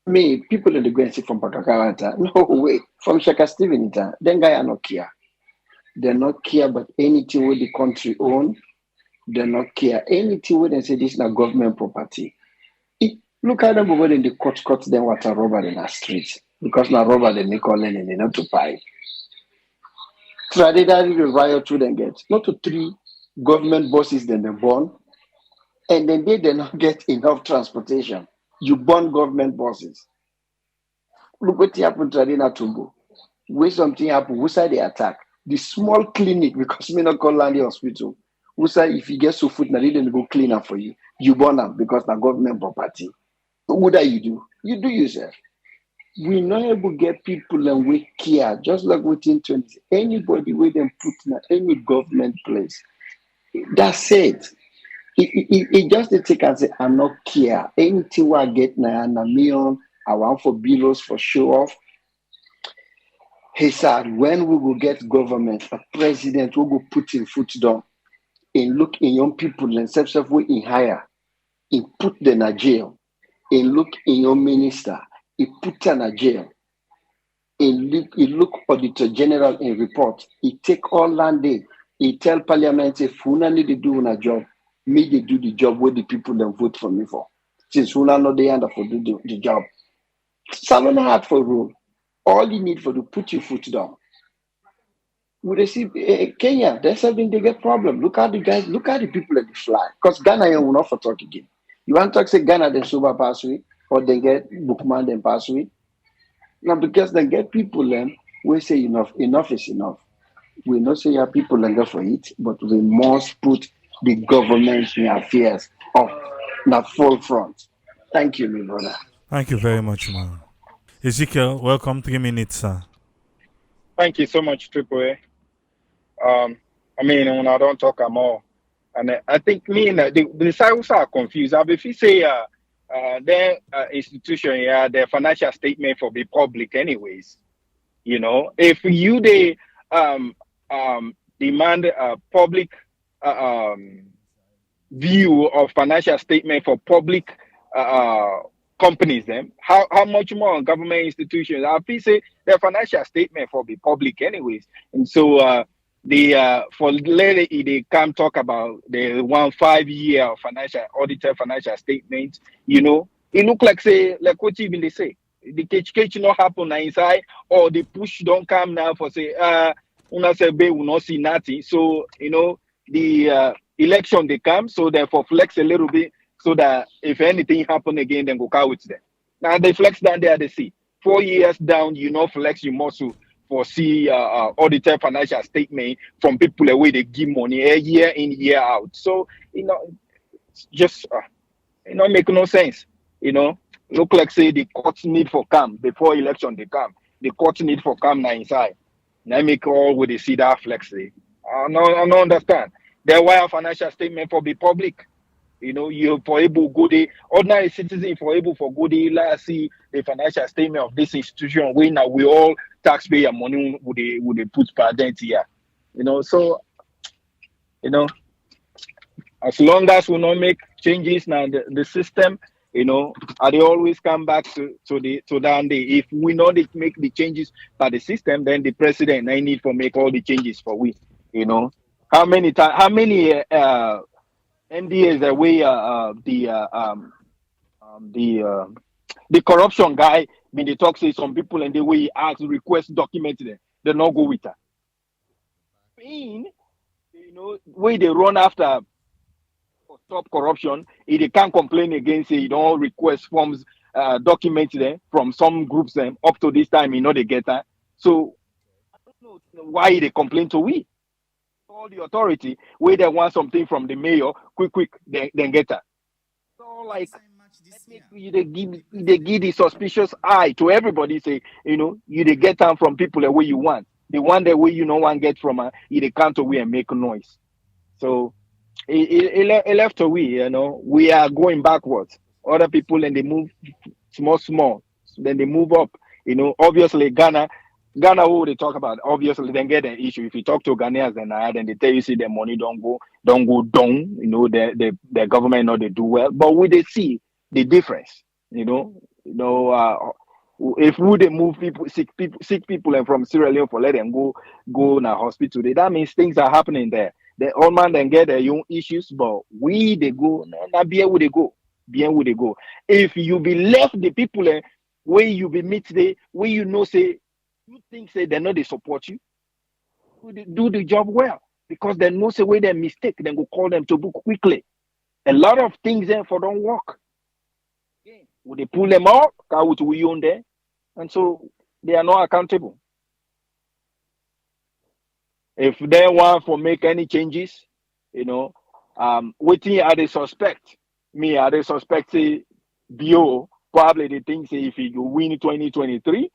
Me, people that go and see from Pakakawata, no way, from Shaka Steven, then guy are not care. They're not care about anything with the country own. They not care anything when they say this is not government property. Look at them over in the court them water rubber in the streets because now rubber they make all and they not to buy. Traditionally the riot to them get not to 3 government buses then they born, and then they not get enough transportation. You burn government buses. Look what happened to Adina Tumbo. Where something happened, who side they attack? The small clinic, because me not call land hospital. Who say if you get so food, now they didn't go clean up for you. You burn them because the government property. What do? You do yourself. We not able to get people and we care, just like within 20. Anybody with them put in any government place. That's it. It just they take and say, I'm not care. Anything I get now, and a million, I want for bills for show off. He said, when we will get government, a president who will put in foot down and look in young people and self way in hire, and put them in jail, and look in your minister, and put them in jail, and look auditor general in report, he take all land day, he tell parliament if you need to do a job, me they do the job where the people then vote for me for. Since you know they end up for do the job. Salon hard for rule. All you need for to put your foot down. We receive Kenya, there's something they get problem. Look at the guys, look at the people that fly. Because Ghana will not for talk again. You want to talk say Ghana then super pass way, or they get Bookman then pass way. Now because they get people then we say enough is enough. We not say your people and go for it, but we must put the government in affairs up the full front. Thank you, my brother. Thank you very much, man. Ezekiel, welcome. 3 minutes, sir. Thank you so much, Triple A. I mean, when I don't talk more, and I think me and the disciples are confused. If you say their institution, yeah, their financial statement for the public, anyways, you know, if you they demand a public view of financial statement for public companies, then how much more on government institutions? I say their financial statement for the public, anyways, and so. For later they come talk about the 1 5 year financial audited financial statement, you know, it look like say like what even they say. The catch not happen inside or the push don't come now for say una say we will not see nothing. So you know the election they come, so therefore flex a little bit so that if anything happen again then go cow with them. Now they flex down there they see 4 years down, you know, flex your muscle for see audited financial statement from people away they give money a year in year out. So you know, just you know make no sense. You know, look like say the courts need for come before election they come. The courts need for come now inside. Now make all where they see that flex. I don't understand. That's why a financial statement for be public. You know, you for able go the ordinary citizen for able for go the let's see the financial statement of this institution where now we all taxpayer money would they put per dent here. You know, so you know, as long as we not make changes now the system, you know, I they always come back to that day. If we not make the changes by the system, then the president I need for make all the changes for we. You know, how many MDAs that way the corruption guy when they talk say some people and the way he asks request document them, they not go with her. In you know way they run after stop corruption, if they can't complain against it, you don't request forms documents them from some groups them up to this time, you know they get that. So I don't know why they complain to we. All the authority where they want something from the mayor, quick, then get that. So like they give the suspicious eye to everybody. Say you know you they get them from people the way you want. The one the way you know one get from you they can't away and make noise. So it left away. You know we are going backwards. Other people and they move small, then they move up. You know obviously Ghana, who they talk about, obviously, then get an issue. If you talk to Ghanaians, then they tell you, see, their money don't go down. You know, the government know they do well, but we they see the difference. If we they move sick people, and from Sierra Leone for let them go in a hospital, that means things are happening there. The old man then get their own issues, but we they go, not bien would they go, bien would they go. If you be left the people where you be meet today, where you know say. You think say they know they support you, do the job well because they know say where they mistake, then go call them to book quickly. A lot of things then for don't work. Would they pull them out? Would we own there? And so they are not accountable. If they want for make any changes, waiting are they suspect. Me, are they suspect say BO probably they think say if you win 2023.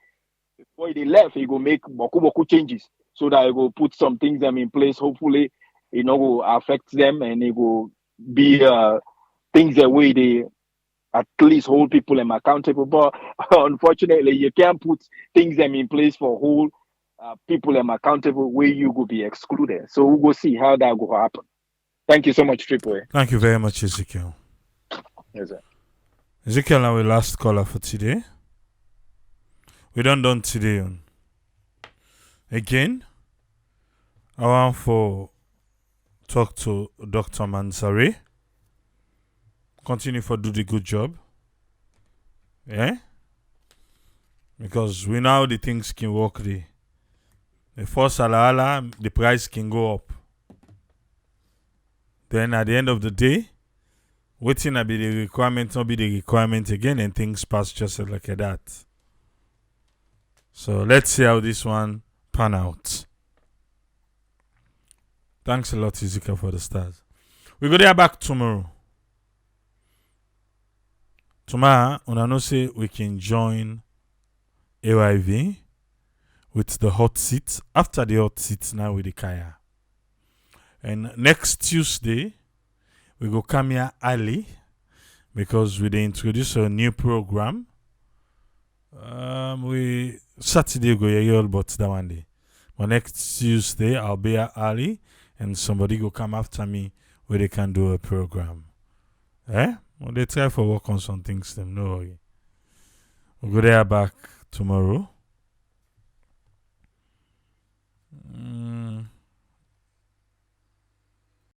Before they left, he go make boku changes so that he go put some things them in place. Hopefully, will affect them and it will be things that way they at least hold people them accountable. But unfortunately, you can't put things them in place for hold people them accountable where you go be excluded. So we'll go see how that will happen. Thank you so much, Triple A. Thank you very much, Ezekiel. Yes, sir. Ezekiel, our last caller for today. We done today. Again, I want for talk to Dr. Mansari. Continue for do the good job. Yeah? Because we know the things can work the first ala, the price can go up. Then at the end of the day, waiting to be the requirement, not be the requirement again, and things pass just like that. So let's see how this one pan out. Thanks a lot, Ezekiel, for the stars. We go there back tomorrow. Tomorrow, I know say we can join AYV with the hot seat. After the hot seat, now with the Kaya. And next Tuesday, we go come here early because we introduce a new program. We Saturday go here all but that one day. But next Tuesday I'll be here early and somebody go come after me where they can do a program. Well, they try for work on some things them, no worry. We'll go there back tomorrow.